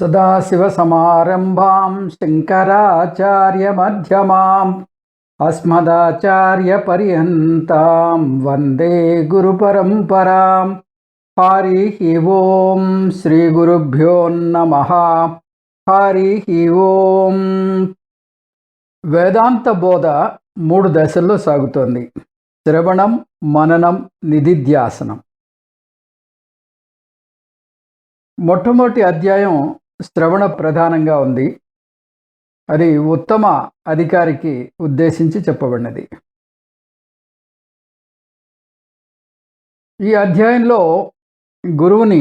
सदाशिवसमारम्भां शङ्कराचार्यमध्यमाम् अस्मदाचार्यपर्यन्तां वन्दे गुरुपरम्परां। हरिः ओं श्रीगुरुभ्यो नमः। हरिः ఓం. వేదాంత బోధ 3 దశల్లో సాగుతోంది. శ్రవణం, మననం, నిధిధ్యాసనం. మొట్టమొదటి అధ్యాయం శ్రవణ ప్రధానంగా ఉంది. అది ఉత్తమ అధికారికి ఉద్దేశించి చెప్పబడినది. ఈ అధ్యాయంలో గురువుని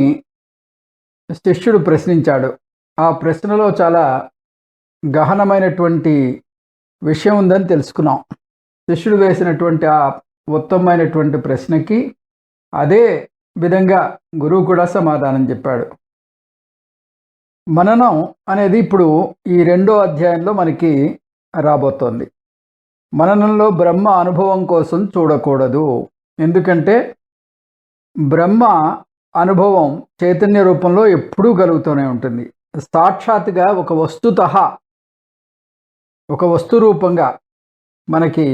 శిష్యుడు ప్రశ్నించాడు. ఆ ప్రశ్నలో చాలా గహనమైనటువంటి విషయం ఉందని తెలుసుకున్నాం. శిష్యుడు వేసినటువంటి ఆ ఉత్తమమైనటువంటి ప్రశ్నకి అదే విధంగా గురువు కూడా సమాధానం చెప్పాడు. మననం అనేది ఇప్పుడు ఈ 2వ అధ్యాయంలో మనకి రాబోతోంది. మననంలో బ్రహ్మ అనుభవం కోసం చూడకూడదు. ఎందుకంటే బ్రహ్మ అనుభవం చైతన్య రూపంలో ఎప్పుడూ కలుగుతూనే ఉంటుంది. సాక్షాత్తుగా ఒక వస్తుతః, ఒక వస్తు రూపంగా మనకి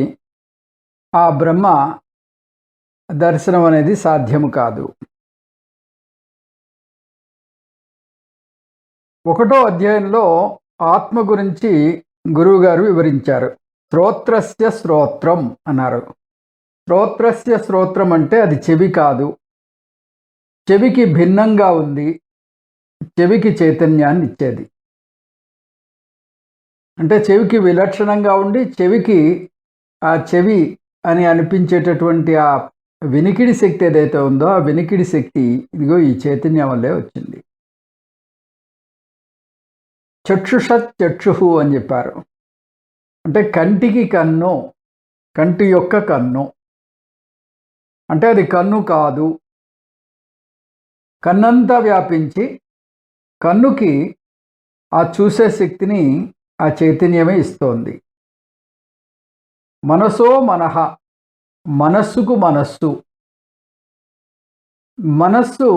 ఆ బ్రహ్మ దర్శనం అనేది సాధ్యము కాదు. 1వ అధ్యాయంలో ఆత్మ గురించి గురువుగారు వివరించారు. శ్రోత్రస్య శ్రోత్రం అన్నారు. శ్రోత్రస్య శ్రోత్రం అంటే అది చెవి కాదు, చెవికి భిన్నంగా ఉంది, చెవికి చైతన్యాన్ని ఇచ్చేది. అంటే చెవికి విలక్షణంగా ఉండి చెవికి ఆ చెవి అని అనిపించేటటువంటి ఆ వినికిడి శక్తి ఏదైతే ఉందో ఆ వినికిడి శక్తి ఇదిగో ఈ చైతన్యం వల్లే వచ్చింది. చక్షుషత్ చక్షు అని చెప్పారు. అంటే కంటికి కన్ను, కంటి యొక్క కన్ను అంటే అది కన్ను కాదు. కన్నంతా వ్యాపించి కన్నుకి ఆ చూసే శక్తిని ఆ చైతన్యమే ఇస్తోంది. మనసో మనః, మనస్సుకు మనస్సు, మనస్సు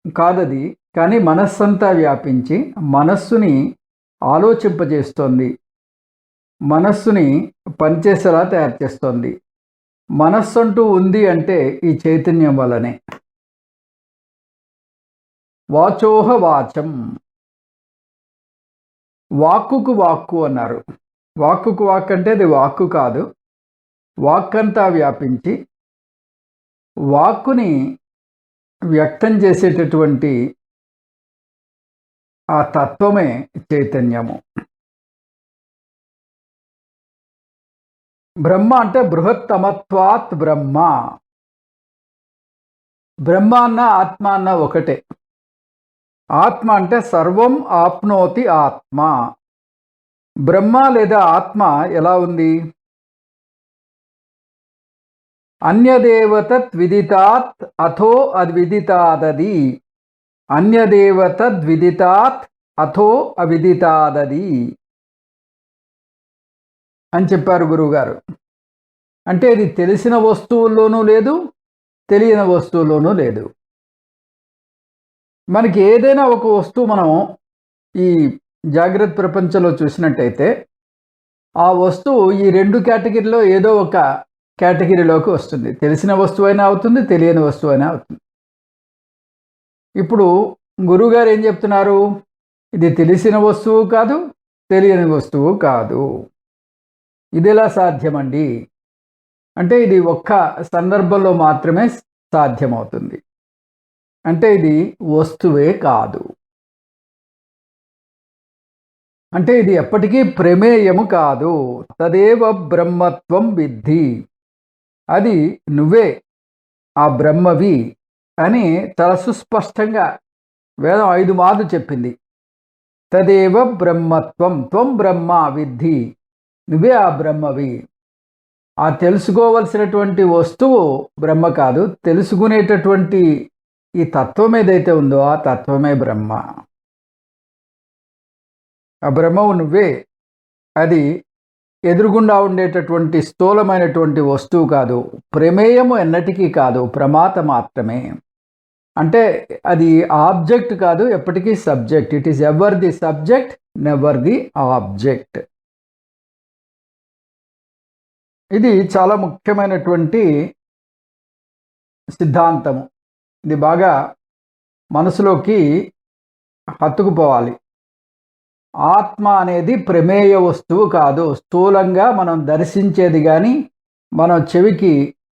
కాదది, కానీ మనస్సంతా వ్యాపించి మనస్సుని ఆలోచింపజేస్తోంది, మనస్సుని పనిచేసేలా తయారు చేస్తోంది. మనస్సు అంటూ ఉంది అంటే ఈ చైతన్యం వల్లనే. వాచోహ వాచం, వాక్కుకు వాక్కు అన్నారు. వాక్కుకు వాక్ అంటే అది వాక్కు కాదు, వాక్కంతా వ్యాపించి వాక్కుని వ్యక్తం చేసేటటువంటి ఆ తత్వమే చైతన్యము. బ్రహ్మ అంటే బృహత్తమత్వాత్ బ్రహ్మ. బ్రహ్మ అన్న ఆత్మ అన్న ఒకటే. ఆత్మ అంటే సర్వం ఆప్నోతి ఆత్మ. బ్రహ్మ లేదా ఆత్మ ఎలా ఉంది? అన్యదేవతద్విదితాత్ అథో అద్విదితాదది, అన్యదేవతద్విదితాత్ అథో అవిదితాదది అని చెప్పారు గురువుగారు. అంటే ఇది తెలిసిన వస్తువుల్లోనూ లేదు, తెలియని వస్తువుల్లోనూ లేదు. మనకి ఏదైనా ఒక వస్తువు మనం ఈ జాగ్రత్త ప్రపంచంలో చూసినట్టయితే ఆ వస్తువు ఈ 2 కేటగిరీలో ఏదో ఒక కేటగిరీలోకి వస్తుంది. తెలిసిన వస్తువు అయినా అవుతుంది, తెలియని వస్తువు అయినా అవుతుంది. ఇప్పుడు గురువుగారు ఏం చెప్తున్నారు? ఇది తెలిసిన వస్తువు కాదు, తెలియని వస్తువు కాదు. ఇది ఎలా సాధ్యమండి అంటే ఇది ఒక్క సందర్భంలో మాత్రమే సాధ్యమవుతుంది. అంటే ఇది వస్తువే కాదు. అంటే ఇది ఎప్పటికీ ప్రమేయము కాదు. తదేవ బ్రహ్మత్వం విద్ధి, అది నువ్వే ఆ బ్రహ్మవి అని చాలా సుస్పష్టంగా వేదం 5 మార్లు చెప్పింది. తదేవ బ్రహ్మత్వం, త్వం బ్రహ్మ విద్ధి, నువ్వే ఆ బ్రహ్మవి. ఆ తెలుసుకోవలసినటువంటి వస్తువు బ్రహ్మ కాదు, తెలుసుకునేటటువంటి ఈ తత్వం ఏదైతే ఉందో ఆ తత్వమే బ్రహ్మ. ఆ బ్రహ్మవు నువ్వే. అది ఎదురుగుండా ఉండేటటువంటి స్థూలమైనటువంటి వస్తువు కాదు, ప్రమేయము ఎన్నటికీ కాదు, ప్రమాత మాత్రమే. అంటే అది ఆబ్జెక్ట్ కాదు, ఎప్పటికీ subject. It is ever the subject, never the object. ఇది చాలా ముఖ్యమైనటువంటి సిద్ధాంతము. ఇది బాగా మనసులోకి హత్తుకుపోవాలి. ఆత్మ అనేది ప్రమేయ వస్తువు కాదు. స్థూలంగా మనం దర్శించేది కానీ, మనం చెవికి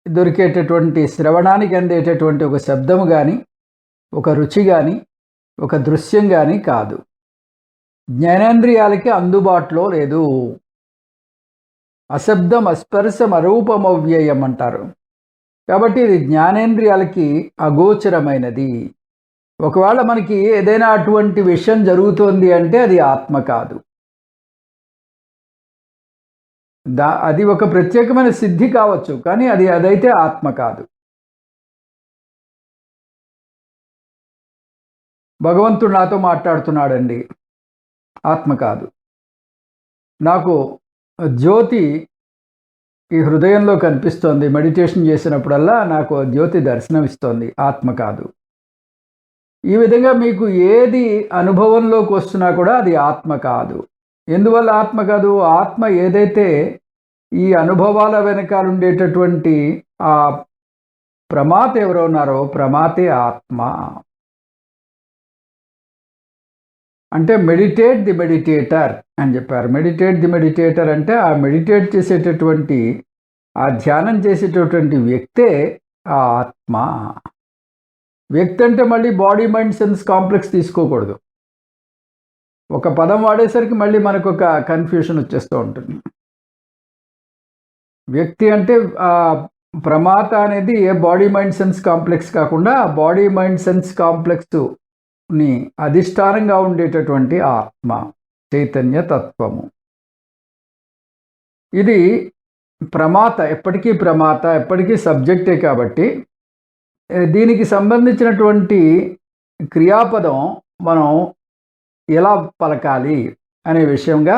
దొరికేటటువంటి, శ్రవణానికి అందేటటువంటి ఒక శబ్దము కానీ, ఒక రుచి కానీ, ఒక దృశ్యం కానీ కాదు. జ్ఞానేంద్రియాలకి అందుబాటులో లేదు. అశబ్దం అస్పర్శం అరూపమవ్యయం అంటారు. కాబట్టి ఇది జ్ఞానేంద్రియాలకి అగోచరమైనది. ఒకవేళ మనకి ఏదైనా అటువంటి విషయం జరుగుతోంది అంటే అది ఆత్మ కాదు. అది ఒక ప్రత్యేకమైన సిద్ధి కావచ్చు, కానీ అదైతే ఆత్మ కాదు. భగవంతుడు నాతో మాట్లాడుతున్నాడండి, ఆత్మ కాదు. నాకు జ్యోతి ఈ హృదయంలో కనిపిస్తోంది, మెడిటేషన్ చేసినప్పుడల్లా నాకు జ్యోతి దర్శనమిస్తోంది, ఆత్మ కాదు. ఈ విధంగా మీకు ఏది అనుభవంలోకి వస్తున్నా కూడా అది ఆత్మ కాదు. ఎందువల్ల ఆత్మ కాదు? ఆత్మ ఏదైతే ఈ అనుభవాల వెనకాల ఉండేటటువంటి ఆ ప్రమాత ఎవరో ఉన్నారో, ప్రమాతే ఆత్మ. అంటే మెడిటేట్ ది మెడిటేటర్ అని చెప్పారు. మెడిటేట్ ది మెడిటేటర్ అంటే ఆ మెడిటేట్ చేసేటటువంటి, ఆ ధ్యానం చేసేటటువంటి వ్యక్తే ఆ ఆత్మ. వ్యక్తి అంటే మళ్ళీ బాడీ మైండ్ సెన్స్ కాంప్లెక్స్ తీసుకోకూడదు. ఒక పదం వాడేసరికి మళ్ళీ మనకు ఒక కన్ఫ్యూషన్ వచ్చేస్తూ ఉంటుంది. వ్యక్తి అంటే ప్రమాత అనేది ఏ బాడీ మైండ్ సెన్స్ కాంప్లెక్స్ కాకుండా బాడీ మైండ్ సెన్స్ కాంప్లెక్స్ని అధిష్టానంగా ఉండేటటువంటి ఆత్మ, చైతన్య తత్వము. ఇది ప్రమాత, ఎప్పటికీ ప్రమాత, ఎప్పటికీ సబ్జెక్టే. కాబట్టి దీనికి సంబంధించినటువంటి క్రియాపదం మనం ఎలా పలకాలి అనే విషయంగా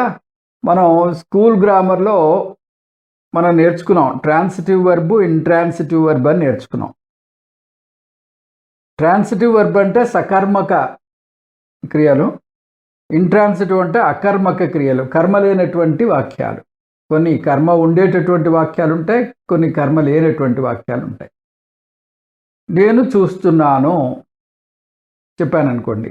మనం స్కూల్ గ్రామర్లో మనం నేర్చుకున్నాం. ట్రాన్సిటివ్ వర్బ్, ఇంట్రాన్సిటివ్ వర్బ్ అని నేర్చుకున్నాం. ట్రాన్సిటివ్ వర్బ్ అంటే సకర్మక క్రియలు, ఇంట్రాన్సిటివ్ అంటే అకర్మక క్రియలు, కర్మ లేనటువంటి వాక్యాలు. కొన్ని కర్మ ఉండేటటువంటి వాక్యాలు ఉంటాయి, కొన్ని కర్మ లేనటువంటి వాక్యాలు ఉంటాయి. నేను చూస్తున్నాను చెప్పాను అనుకోండి,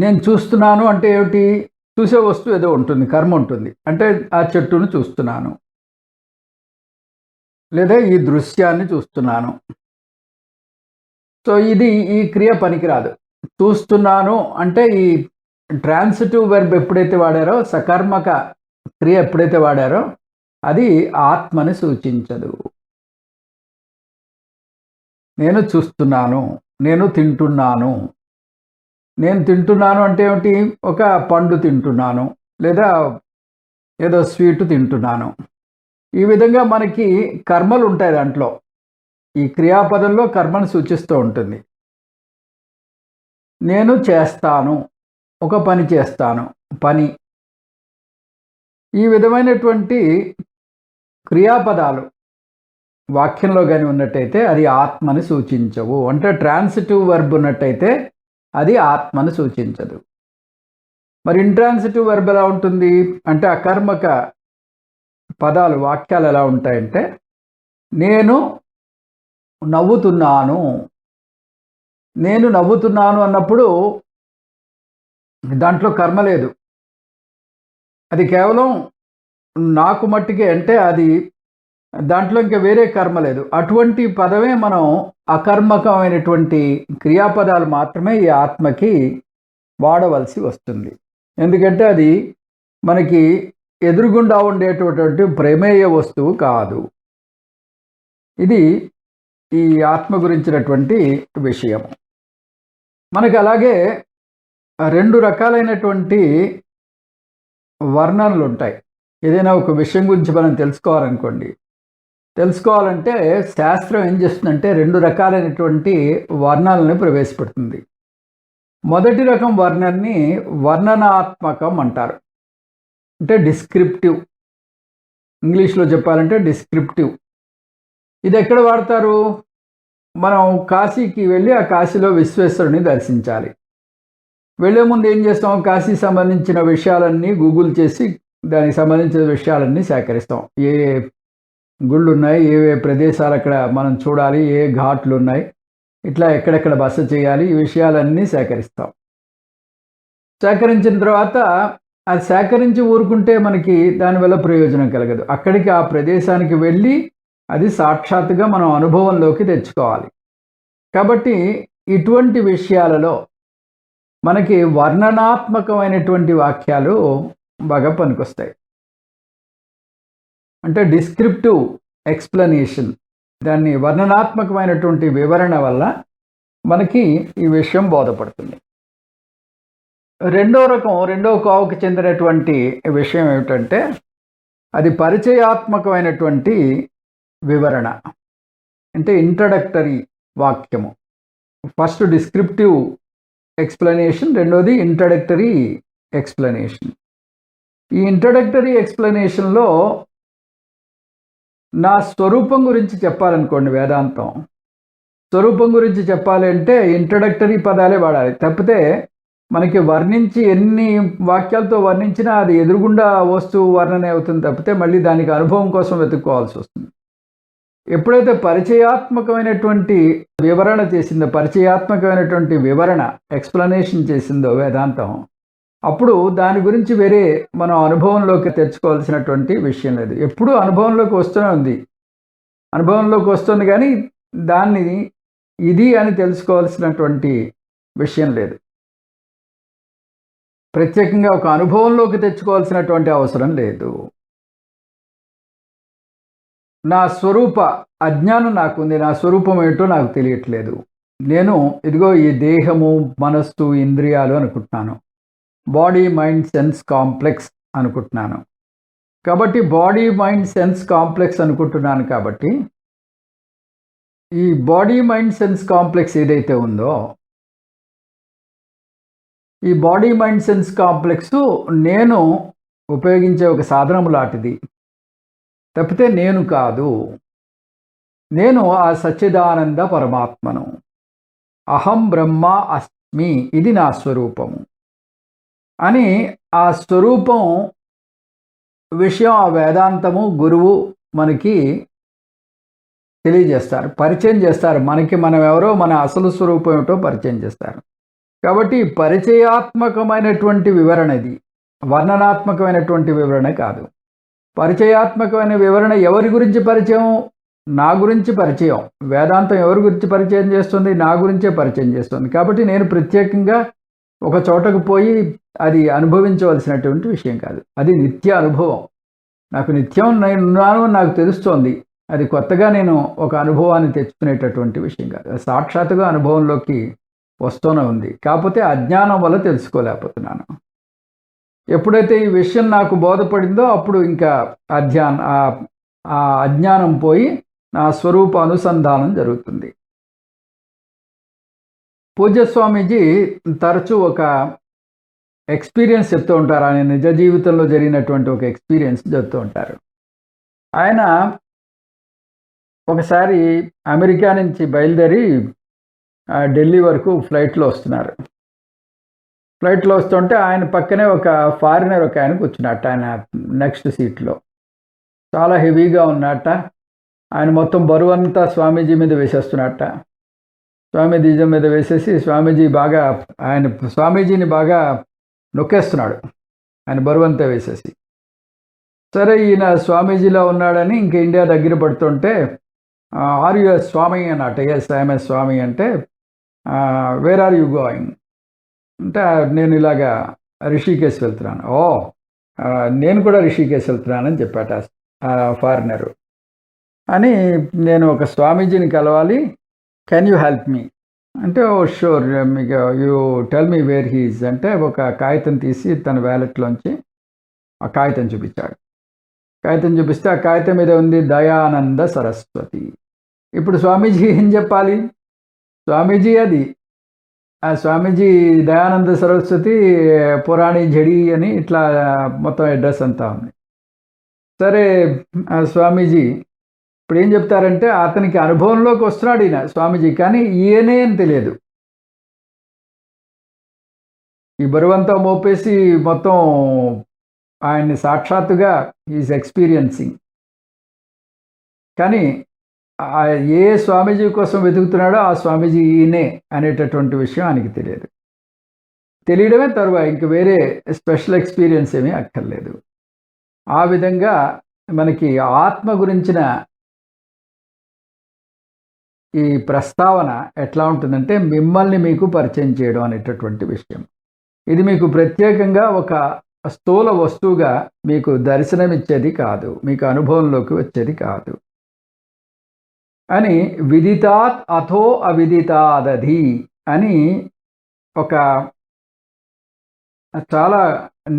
నేను చూస్తున్నాను అంటే ఏమిటి? చూసే వస్తువు ఏదో ఉంటుంది, కర్మ ఉంటుంది. అంటే ఆ చెట్టును చూస్తున్నాను, లేదా ఈ దృశ్యాన్ని చూస్తున్నాను. సో ఇది ఈ క్రియ పనికిరాదు. చూస్తున్నాను అంటే ఈ ట్రాన్సిటివ్ వెర్బ్ ఎప్పుడైతే వాడారో, సకర్మక క్రియ ఎప్పుడైతే వాడారో అది ఆత్మని సూచించదు. నేను చూస్తున్నాను, నేను తింటున్నాను. నేను తింటున్నాను అంటే ఏమిటి? ఒక పండు తింటున్నాను, లేదా ఏదో స్వీటు తింటున్నాను. ఈ విధంగా మనకి కర్మలు ఉంటాయి దాంట్లో. ఈ క్రియాపదంలో కర్మను సూచిస్తూ ఉంటుంది. నేను చేస్తాను, ఒక పని చేస్తాను, పని. ఈ విధమైనటువంటి క్రియాపదాలు వాక్యంలో కానీ ఉన్నట్టయితే అది ఆత్మని సూచించవు. అంటే ట్రాన్సిటివ్ వర్బ్ ఉన్నట్టయితే అది ఆత్మను సూచించదు. మరి ఇంట్రాన్సిటివ్ వర్బ్ ఎలా ఉంటుంది అంటే, అకర్మక పదాలు, వాక్యాలు ఎలా ఉంటాయంటే, నేను నవ్వుతున్నాను. నేను నవ్వుతున్నాను అన్నప్పుడు దాంట్లో కర్మ లేదు, అది కేవలం నాకు మట్టికే. అంటే అది దాంట్లో ఇంకా వేరే కర్మ లేదు. అటువంటి పదమే మనం అకర్మకమైనటువంటి క్రియాపదాలు మాత్రమే ఈ ఆత్మకి వాడవలసి వస్తుంది. ఎందుకంటే అది మనకి ఎదురుగుండా ఉండేటటువంటి ప్రమేయ వస్తువు కాదు. ఇది ఈ ఆత్మ గురించినటువంటి విషయం. మనకి అలాగే రెండు రకాలైనటువంటి వర్ణనలు ఉంటాయి. ఏదైనా ఒక విషయం గురించి మనం తెలుసుకోవాలంటే శాస్త్రం ఏం చేస్తుందంటే రెండు రకాలైనటువంటి వర్ణనల్ని ప్రవేశపెడుతుంది. మొదటి రకం వర్ణనని వర్ణనాత్మకం అంటారు. అంటే డిస్క్రిప్టివ్. ఇంగ్లీష్లో చెప్పాలంటే డిస్క్రిప్టివ్. ఇది ఎక్కడ వాడతారు? మనం కాశీకి వెళ్ళి ఆ కాశీలో విశ్వేశ్వరుని దర్శించాలి. వెళ్ళే ముందు ఏం చేస్తాం? కాశీ సంబంధించిన విషయాలన్నీ గూగుల్ చేసి దానికి సంబంధించిన విషయాలన్నీ సేకరిస్తాం. ఏ గుళ్ళు ఉన్నాయి, ఏ ప్రదేశాలు అక్కడ మనం చూడాలి, ఏ ఘాట్లు ఉన్నాయి, ఇట్లా ఎక్కడెక్కడ బస చేయాలి, ఈ విషయాలన్నీ సేకరిస్తాం. సేకరించిన తర్వాత అది సేకరించి ఊరుకుంటే మనకి దానివల్ల ప్రయోజనం కలగదు. అక్కడికి ఆ ప్రదేశానికి వెళ్ళి అది సాక్షాత్తుగా మనం అనుభవంలోకి తెచ్చుకోవాలి. కాబట్టి ఇటువంటి విషయాలలో మనకి వర్ణనాత్మకమైనటువంటి వాక్యాలు బాగా పనికొస్తాయి. అంటే డిస్క్రిప్టివ్ ఎక్స్ప్లెనేషన్, దాన్ని వర్ణనాత్మకమైనటువంటి వివరణ వల్ల మనకి ఈ విషయం బోధపడుతుంది. రెండో కోవకు చెందినటువంటి విషయం ఏమిటంటే అది పరిచయాత్మకమైనటువంటి వివరణ, అంటే ఇంట్రడక్టరీ వాక్యము. ఫస్ట్ డిస్క్రిప్టివ్ ఎక్స్ప్లెనేషన్, రెండోది ఇంట్రడక్టరీ ఎక్స్ప్లెనేషన్. ఈ ఇంట్రడక్టరీ ఎక్స్ప్లెనేషన్లో నా స్వరూపం గురించి చెప్పాలనుకోండి, వేదాంతం స్వరూపం గురించి చెప్పాలి అంటే ఇంట్రడక్టరీ పదాలే వాడాలి. తప్పితే మనకి వర్ణించి ఎన్ని వాక్యాలతో వర్ణించినా అది ఎదురుగుండా వస్తువు వర్ణనే అవుతుంది తప్పితే మళ్ళీ దానికి అనుభవం కోసం వెతుక్కోవాల్సి వస్తుంది. ఎప్పుడైతే పరిచయాత్మకమైనటువంటి వివరణ చేసిందో, పరిచయాత్మకమైనటువంటి వివరణ ఎక్స్ప్లెనేషన్ చేసిందో వేదాంతం, అప్పుడు దాని గురించి వేరే మనం అనుభవంలోకి తెచ్చుకోవాల్సినటువంటి విషయం లేదు. ఎప్పుడూ అనుభవంలోకి వస్తూనే ఉంది, అనుభవంలోకి వస్తుంది, కానీ దాన్ని ఇది అని తెలుసుకోవాల్సినటువంటి విషయం లేదు. ప్రత్యేకంగా ఒక అనుభవంలోకి తెచ్చుకోవాల్సినటువంటి అవసరం లేదు. నా స్వరూప అజ్ఞానం నాకుంది, నా స్వరూపం ఏంటో నాకు తెలియట్లేదు. నేను ఇదిగో ఈ దేహము, మనస్సు, ఇంద్రియాలు అనుకుంటున్నాను, బాడీ మైండ్ సెన్స్ కాంప్లెక్స్ అనుకుంటున్నాను. కాబట్టి బాడీ మైండ్ సెన్స్ కాంప్లెక్స్ అనుకుంటున్నాను. కాబట్టి ఈ బాడీ మైండ్ సెన్స్ కాంప్లెక్స్ ఏదైతే ఉందో, ఈ బాడీ మైండ్ సెన్స్ కాంప్లెక్స్ నేను ఉపయోగించే ఒక సాధనము లాంటిది తప్పితే నేను కాదు. నేను ఆ సచ్చిదానంద పరమాత్మను, అహం బ్రహ్మ అస్మి, ఇది నా స్వరూపము అని ఆ స్వరూపం విషయం ఆ వేదాంతము గురువు మనకి తెలియజేస్తారు, పరిచయం చేస్తారు. మనకి మనం ఎవరో, మన అసలు స్వరూపం ఏమిటో పరిచయం చేస్తారు. కాబట్టి పరిచయాత్మకమైనటువంటి వివరణ ఇది, వర్ణనాత్మకమైనటువంటి వివరణ కాదు. పరిచయాత్మకమైన వివరణ ఎవరి గురించి పరిచయం? నా గురించి పరిచయం. వేదాంతం ఎవరి గురించి పరిచయం చేస్తుంది? నా గురించే పరిచయం చేస్తుంది. కాబట్టి నేను ప్రత్యేకంగా ఒక చోటకు పోయి అది అనుభవించవలసినటువంటి విషయం కాదు. అది నిత్య అనుభవం. నాకు నిత్యం నేను ఉన్నాను నాకు తెలుస్తోంది. అది కొత్తగా నేను ఒక అనుభవాన్ని తెచ్చుకునేటటువంటి విషయం కాదు. సాక్షాత్తుగా అనుభవంలోకి వస్తూనే ఉంది. కాకపోతే అజ్ఞానం వల్ల తెలుసుకోలేకపోతున్నాను. ఎప్పుడైతే ఈ విషయం నాకు బోధపడిందో అప్పుడు ఇంకా ఆ అజ్ఞానం పోయి నా స్వరూప అనుసంధానం జరుగుతుంది. పూజ్యస్వామీజీ తరచూ ఒక ఎక్స్పీరియన్స్ చెప్తూ ఉంటారు. ఆయన నిజ జీవితంలో జరిగినటువంటి ఒక ఎక్స్పీరియన్స్ చెప్తూ ఉంటారు. ఆయన ఒకసారి అమెరికా నుంచి బయలుదేరి ఢిల్లీ వరకు ఫ్లైట్లో వస్తున్నారు. ఫ్లైట్లో వస్తుంటే ఆయన పక్కనే ఒక ఫారినర్ ఒక ఆయన కూర్చున్నట్ట, ఆయన నెక్స్ట్ సీట్లో. చాలా హెవీగా ఉన్నట్ట. ఆయన మొత్తం బరువంతా స్వామీజీ మీద వేసేస్తున్నట్ట. స్వామీజీ మీద వేసేసి స్వామీజీని బాగా నొక్కేస్తున్నాడు, ఆయన బరువంతా వేసేసి. సరే, ఈయన స్వామీజీలో ఉన్నాడని ఇంక ఇండియా దగ్గర పడుతుంటే, ఆర్ యు స్వామి అన్నట్ట. ఎస్ ఐఎమ్ స్వామి అంటే, వేర్ ఆర్ యు గోయింగ్ అంటే, నేను ఇలాగా రిషికేశ్ వెళ్తున్నాను. ఓ, నేను కూడా రిషికేశ్ వెళ్తున్నానని చెప్పాట ఫారినరు. అని, నేను ఒక స్వామీజీని కలవాలి, కెన్ యూ హెల్ప్ మీ అంటే, ఓ షూర్, మీకు you tell me where he's అంటే, ఒక కాగితం తీసి తన వ్యాలెట్లోంచి ఆ కాగితం చూపించాడు. కాగితం చూపిస్తే ఆ కాగితం మీద ఉంది దయానంద సరస్వతి. ఇప్పుడు స్వామీజీ ఏం చెప్పాలి? స్వామీజీ అది, ఆ స్వామీజీ దయానంద సరస్వతి పురాణి జడి అని ఇట్లా మొత్తం అడ్రస్ అంతా ఉంది. సరే, ఆ స్వామీజీ ఇప్పుడు ఏం చెప్తారంటే అతనికి అనుభవంలోకి వస్తున్నాడు ఈయన స్వామీజీ, కానీ ఈయనే అని తెలియదు. ఈ బరువంతా మోపేసి మొత్తం ఆయన్ని సాక్షాత్తుగా ఈజ్ ఎక్స్పీరియన్సింగ్. కానీ ఏ స్వామీజీ కోసం వెతుకుతున్నాడో ఆ స్వామీజీ ఈయనే అనేటటువంటి విషయం ఆయనకి తెలియదు. తెలియడమే తరువాత ఇంక వేరే స్పెషల్ ఎక్స్పీరియన్స్ ఏమీ అక్కర్లేదు. ఆ విధంగా మనకి ఆత్మ గురించిన ఈ ప్రస్తావన ఎట్లా ఉంటుందంటే మిమ్మల్ని మీకు పరిచయం చేయడం అనేటటువంటి విషయం. ఇది మీకు ప్రత్యేకంగా ఒక స్థూల వస్తువుగా మీకు దర్శనమిచ్చేది కాదు, మీకు అనుభవంలోకి వచ్చేది కాదు అని విదితాత్ అథో అవిదితాదధి అని ఒక చాలా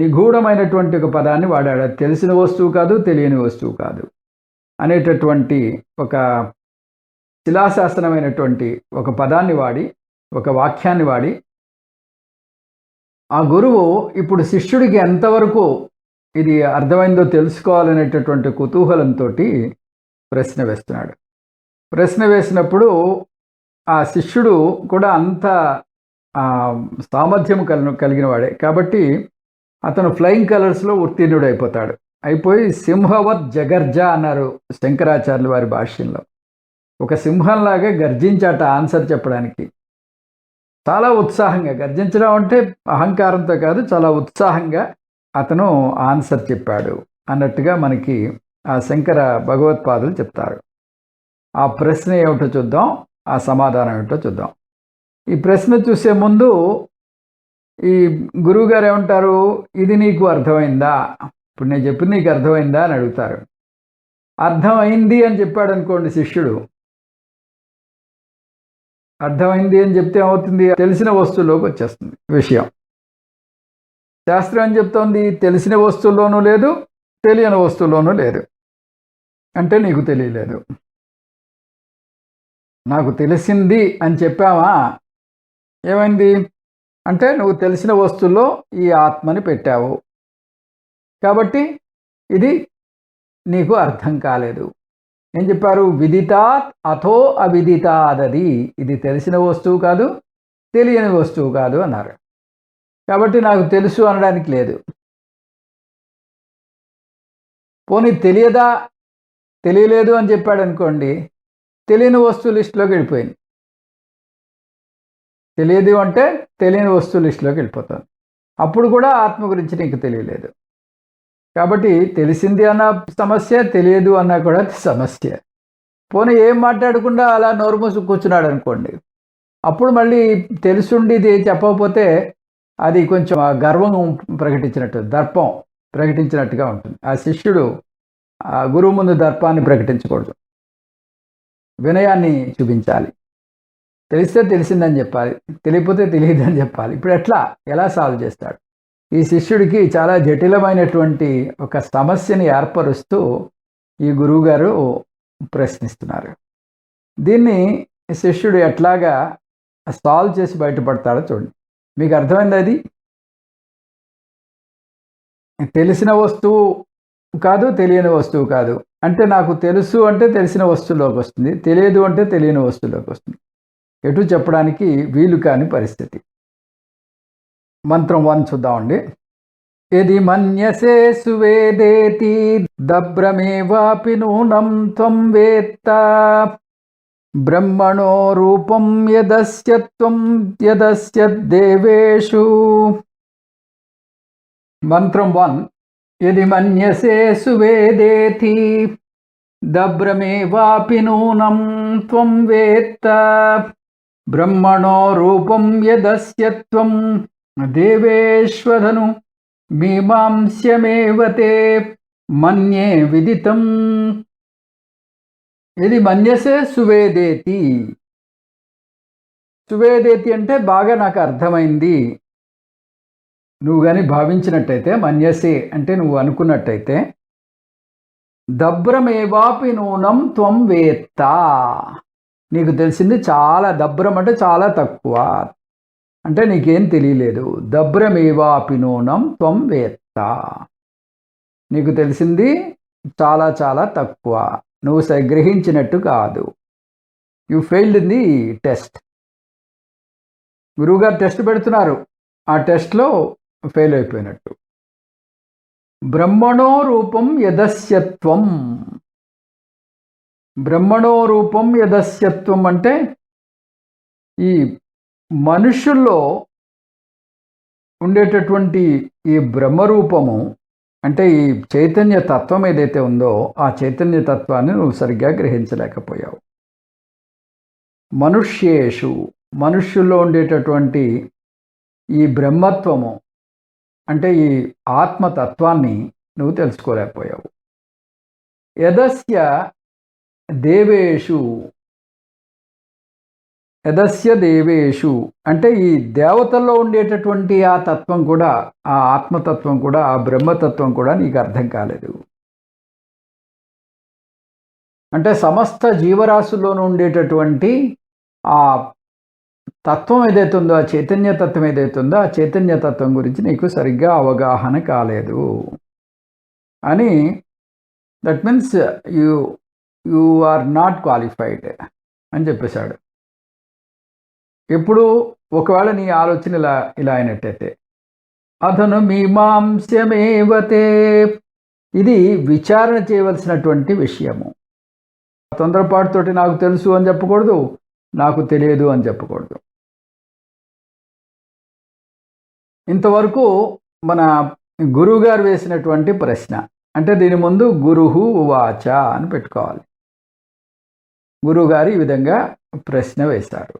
నిగూఢమైనటువంటి ఒక పదాన్ని వాడాడు. తెలిసిన వస్తువు కాదు, తెలియని వస్తువు కాదు అనేటటువంటి ఒక శిలాశాస్త్రమైనటువంటి ఒక పదాన్ని వాడి, ఒక వాక్యాన్ని వాడి, ఆ గురువు ఇప్పుడు శిష్యుడికి ఎంతవరకు ఇది అర్థమైందో తెలుసుకోవాలనేటటువంటి కుతూహలంతో ప్రశ్న వేస్తున్నాడు. ప్రశ్న వేసినప్పుడు ఆ శిష్యుడు కూడా అంత సామర్థ్యం కలిగిన వాడే కాబట్టి అతను ఫ్లయింగ్ కలర్స్లో ఉత్తీర్ణుడు అయిపోతాడు. అయిపోయి సింహవత్ జగర్జ అన్నారు శంకరాచార్యుల వారి భాష్యంలో. ఒక సింహంలాగా గర్జించాట ఆన్సర్ చెప్పడానికి. చాలా ఉత్సాహంగా, గర్జించడం అంటే అహంకారంతో కాదు, చాలా ఉత్సాహంగా అతను ఆన్సర్ చెప్పాడు అన్నట్టుగా మనకి ఆ శంకర భగవత్పాదులు చెప్తారు. ఆ ప్రశ్న ఏమిటో చూద్దాం, ఆ సమాధానం ఏమిటో చూద్దాం. ఈ ప్రశ్న చూసే ముందు ఈ గురువుగారు ఏమంటారు, ఇది నీకు అర్థమైందా, ఇప్పుడు నేను చెప్పింది నీకు అర్థమైందా అని అడుగుతారు. అర్థమైంది అని చెప్పాడు అనుకోండి శిష్యుడు, అర్థమైంది అని చెప్తే ఏమవుతుంది, తెలిసిన వస్తువులోకి వచ్చేస్తుంది విషయం. శాస్త్రం ఏం చెప్తోంది, తెలిసిన వస్తువుల్లోనూ లేదు, తెలియని వస్తువులోనూ లేదు. అంటే నీకు తెలియలేదు. నాకు తెలిసింది అని చెప్పావా, ఏమైంది అంటే నువ్వు తెలిసిన వస్తువుల్లో ఈ ఆత్మని పెట్టావు కాబట్టి ఇది నీకు అర్థం కాలేదు. ఏం చెప్పారు, విదితాత్ అథో అవిదితాదది, ఇది తెలిసిన వస్తువు కాదు, తెలియని వస్తువు కాదు అన్నారు. కాబట్టి నాకు తెలుసు అనడానికి లేదు. పోనీ తెలియదా, తెలియలేదు అని చెప్పాడు అనుకోండి, తెలియని వస్తువు లిస్టులోకి వెళ్ళిపోయింది. తెలియదు అంటే తెలియని వస్తువు లిస్టులోకి వెళ్ళిపోతుంది. అప్పుడు కూడా ఆత్మ గురించి నీకు తెలియలేదు. కాబట్టి తెలిసింది అన్న సమస్య, తెలియదు అన్నా కూడా సమస్య. పోనీ ఏం మాట్లాడకుండా అలా నోరు మూసి కూర్చున్నాడు అనుకోండి, అప్పుడు మళ్ళీ తెలుసుండి ఇది చెప్పకపోతే అది కొంచెం గర్వం ప్రకటించినట్టు, దర్పం ప్రకటించినట్టుగా ఉంటుంది. ఆ శిష్యుడు ఆ గురువు ముందు దర్పాన్ని ప్రకటించకూడదు, వినయాన్ని చూపించాలి. తెలిస్తే తెలిసిందని చెప్పాలి, తెలియకపోతే తెలియదని చెప్పాలి. ఇప్పుడు ఎలా సాల్వ్ చేస్తాడు? ఈ శిష్యుడికి చాలా జటిలమైనటువంటి ఒక సమస్యని ఏర్పరుస్తూ ఈ గురువుగారు ప్రశ్నిస్తున్నారు. దీన్ని శిష్యుడు ఎట్లాగా సాల్వ్ చేసి బయటపడతాడో చూడండి. మీకు అర్థమైంది? అది తెలిసిన వస్తువు కాదు, తెలియని వస్తువు కాదు. అంటే నాకు తెలుసు అంటే తెలిసిన వస్తువులోకి వస్తుంది, తెలియదు అంటే తెలియని వస్తువులోకి వస్తుంది. ఎటు చెప్పడానికి వీలు కాని పరిస్థితి. మంత్రం 1 చూద్దామండి. యది మన్యసే సువేదేతి దబ్రమేవాపి నూనం త్వం వేత్త బ్రహ్మణో రూపం యదస్య త్వం యదస్య దేవేషు. మంత్రం 1. యది మన్యసే సువేదేతి దబ్రమేవాపి నూనం త్వం వేత్త బ్రహ్మణో రూపం యదస్య త్వం దేవేష్వధను మీమాంస్యమేవ తే మన్యే విదితం. ఇది మన్యసే సువేదేతి. సువేదేతి అంటే బాగా నాకు అర్థమైంది. నువ్వు కానీ భావించినట్టయితే, మన్యసే అంటే నువ్వు అనుకున్నట్టయితే, దబ్రమేవాపి నూనం త్వం వేత్త, నీకు తెలిసింది చాలా. దబ్రం అంటే చాలా తక్కువ, అంటే నీకేం తెలియలేదు. దబ్రమేవాపి నూనం త్వం వేత్త, నీకు తెలిసింది చాలా చాలా తక్కువ. నువ్వు గ్రహించినట్టు కాదు. You failed in the test. గురువుగారు టెస్ట్ పెడుతున్నారు, ఆ టెస్ట్లో ఫెయిల్ అయిపోయినట్టు. బ్రహ్మణో రూపం యదస్యత్వం. బ్రహ్మణో రూపం యదస్యత్వం అంటే ఈ మనుషుల్లో ఉండేటటువంటి ఈ బ్రహ్మరూపము అంటే ఈ చైతన్య తత్వం ఏదైతే ఉందో ఆ చైతన్య తత్వాన్ని నువ్వు సరిగ్గా గ్రహించలేకపోయావు. మనుష్యేషు, మనుష్యుల్లో ఉండేటటువంటి ఈ బ్రహ్మత్వము అంటే ఈ ఆత్మతత్వాన్ని నువ్వు తెలుసుకోలేకపోయావు. యదస్య దేవేషు, యదస్య దేవేషు అంటే ఈ దేవతల్లో ఉండేటటువంటి ఆ తత్వం కూడా, ఆ ఆత్మతత్వం కూడా, ఆ బ్రహ్మతత్వం కూడా నీకు అర్థం కాలేదు. అంటే సమస్త జీవరాశుల్లోనూ ఉండేటటువంటి ఆ తత్వం ఏదైతే ఉందో, ఆ చైతన్య తత్వం ఏదైతే ఉందో ఆ చైతన్య తత్వం గురించి నీకు సరిగ్గా అవగాహన కాలేదు అని. That means you are not qualified అని చెప్పేశాడు. ఎప్పుడు ఒకవేళ నీ ఆలోచన ఇలా అయినట్టయితే, అతను మీమాంస్యమేవతే, ఇది విచారణ చేయవలసినటువంటి విషయము. తొందరపాటుతోటి నాకు తెలుసు అని చెప్పకూడదు, నాకు తెలియదు అని చెప్పకూడదు. ఇంతవరకు మన గురువుగారు వేసినటువంటి ప్రశ్న అంటే దీని ముందు గురుహు ఉవాచ అని పెట్టుకోవాలి. గురువుగారు ఈ విధంగా ప్రశ్న వేశారు,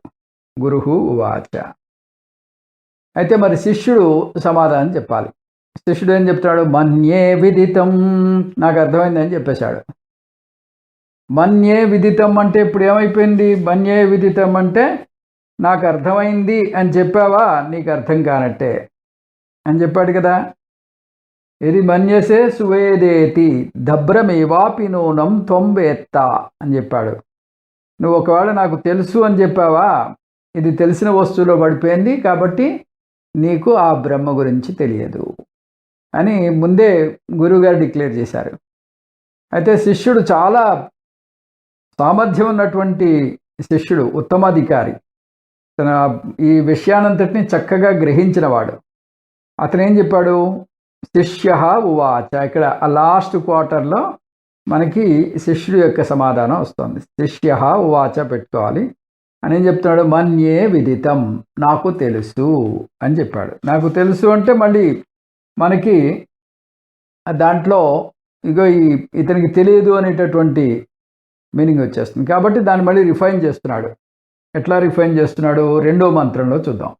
గురుహు ఉవాచ. అయితే మరి శిష్యుడు సమాధానం చెప్పాలి. శిష్యుడు ఏం చెప్తాడు? మన్యే విదితం, నాకు అర్థమైందని చెప్పేశాడు. మన్యే విదితం అంటే ఇప్పుడు ఏమైపోయింది? మన్యే విదితం అంటే నాకు అర్థమైంది అని చెప్పావా, నీకు అర్థం కానట్టే అని చెప్పాడు కదా. ఇది మన్యసే సువేదేతి దభ్రమేవాపి నూనం త్వం వేత్త అని చెప్పాడు. నువ్వు ఒకవేళ నాకు తెలుసు అని చెప్పావా, ఇది తెలిసిన వస్తువులో పడిపోయింది కాబట్టి నీకు ఆ బ్రహ్మ గురించి తెలియదు అని ముందే గురువుగారు డిక్లేర్ చేశారు. అయితే శిష్యుడు చాలా సామర్థ్యం ఉన్నటువంటి శిష్యుడు, ఉత్తమాధికారి, తన ఈ విషయానంతటిని చక్కగా గ్రహించినవాడు. అతను ఏం చెప్పాడు? శిష్య ఉవాచ. ఇక్కడ ఆ లాస్ట్ క్వార్టర్లో మనకి శిష్యుడు యొక్క సమాధానం వస్తుంది. శిష్య ఉవాచ పెట్టుకోవాలి. అని ఏం చెప్తున్నాడు? మన్యే విదితం, నాకు తెలుసు అని చెప్పాడు. నాకు తెలుసు అంటే మళ్ళీ మనకి దాంట్లో ఇగో ఇతనికి తెలియదు అనేటటువంటి మీనింగ్ వచ్చేస్తుంది. కాబట్టి దాన్ని మళ్ళీ రిఫైన్ చేస్తున్నాడు. ఎట్లా రిఫైన్ చేస్తున్నాడు? రెండో మంత్రంలో చూద్దాం.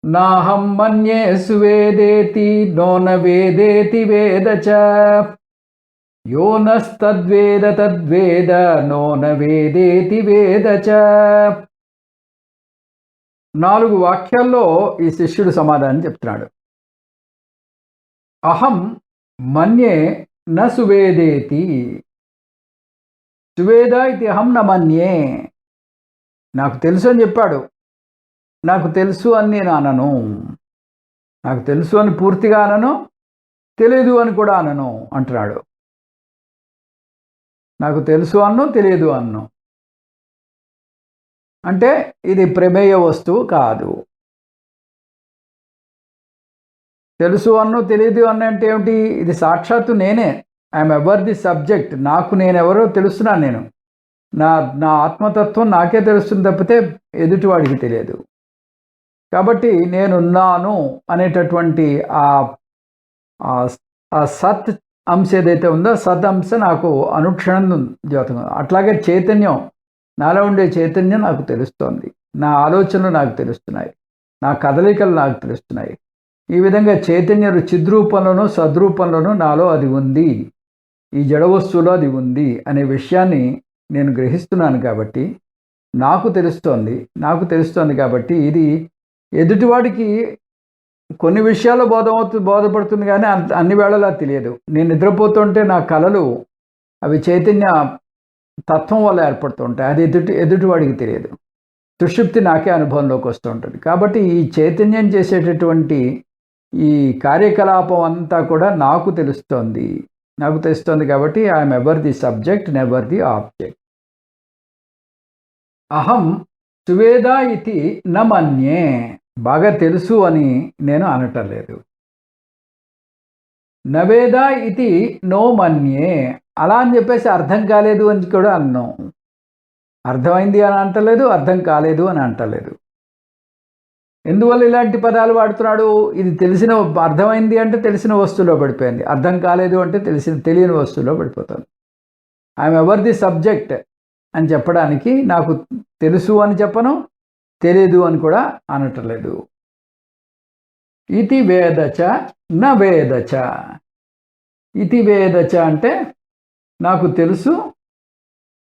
నాహం మన్యే సువేదేతి నోన వేదేతి వేదచ యోనస్తద్వేద తద్వేద నోన వేదేతి వేదచ. 4 వాక్యాల్లో ఈ శిష్యుడు సమాధానం చెప్తున్నాడు. అహం మన్యే న సువేదేతి, సువేద ఇది అహం న మన్యే. నాకు తెలుసు అని చెప్పాడు. నాకు తెలుసు అని నేను అనను. నాకు తెలుసు అని పూర్తిగా అనను, తెలియదు అని కూడా అనను అంటున్నాడు. నాకు తెలుసు అన్ను, తెలియదు అన్ను అంటే ఇది ప్రమేయ వస్తువు కాదు. తెలుసు అన్ను, తెలియదు అన్న అంటే ఏమిటి? ఇది సాక్షాత్తు నేనే. I'm ever the subject. నాకు నేనెవరో తెలుస్తున్నాను. నేను నా ఆత్మతత్వం నాకే తెలుస్తుంది తప్పితే ఎదుటివాడికి తెలియదు. కాబట్టి నేనున్నాను అనేటటువంటి ఆ సత్ అంశ ఏదైతే ఉందో సత్ అంశ నాకు అనుక్షణం జ్యోతం. అట్లాగే చైతన్యం, నాలో ఉండే చైతన్యం నాకు తెలుస్తోంది. నా ఆలోచనలు నాకు తెలుస్తున్నాయి, నా కదలికలు నాకు తెలుస్తున్నాయి. ఈ విధంగా చైతన్యం చిద్రూపంలోనూ సద్రూపంలోనూ నాలో అది ఉంది, ఈ జడ వస్తువులో అది ఉంది అనే విషయాన్ని నేను గ్రహిస్తున్నాను. కాబట్టి నాకు తెలుస్తోంది కాబట్టి ఇది ఎదుటివాడికి కొన్ని విషయాల్లో బోధపడుతుంది కానీ అన్ని వేళలా తెలియదు. నేను నిద్రపోతుంటే నా కలలు అవి చైతన్య తత్వం వల్ల ఏర్పడుతుంటాయి. అది ఎదుటివాడికి తెలియదు. సుషుప్తి నాకే అనుభవంలోకి వస్తూ ఉంటుంది. కాబట్టి ఈ చైతన్యం చేసేటటువంటి ఈ కార్యకలాపం అంతా కూడా నాకు తెలుస్తోంది. నాకు తెలుస్తుంది కాబట్టి I'm ever the subject never the object. అహం సువేద ఇది న మన్యే, బాగా తెలుసు అని నేను అనటం లేదు. నవేద ఇది నో మన్యే, అలా అని చెప్పేసి అర్థం కాలేదు అని కూడా అన్నాం. అర్థమైంది అని అంటలేదు, అర్థం కాలేదు అని అంటలేదు. ఎందువల్ల ఇలాంటి పదాలు వాడుతున్నాడు? ఇది తెలిసిన, అర్థమైంది అంటే తెలిసిన వస్తువులో పడిపోయింది, అర్థం కాలేదు అంటే తెలియని వస్తువులో పడిపోతుంది. ఐఎమ్ ఎవర్ ది సబ్జెక్ట్ అని చెప్పడానికి నాకు తెలుసు అని చెప్పను, తెలియదు అని కూడా అనటలేదు. ఇతి వేదచ న వేదచ. ఇతి వేదచ అంటే నాకు తెలుసు,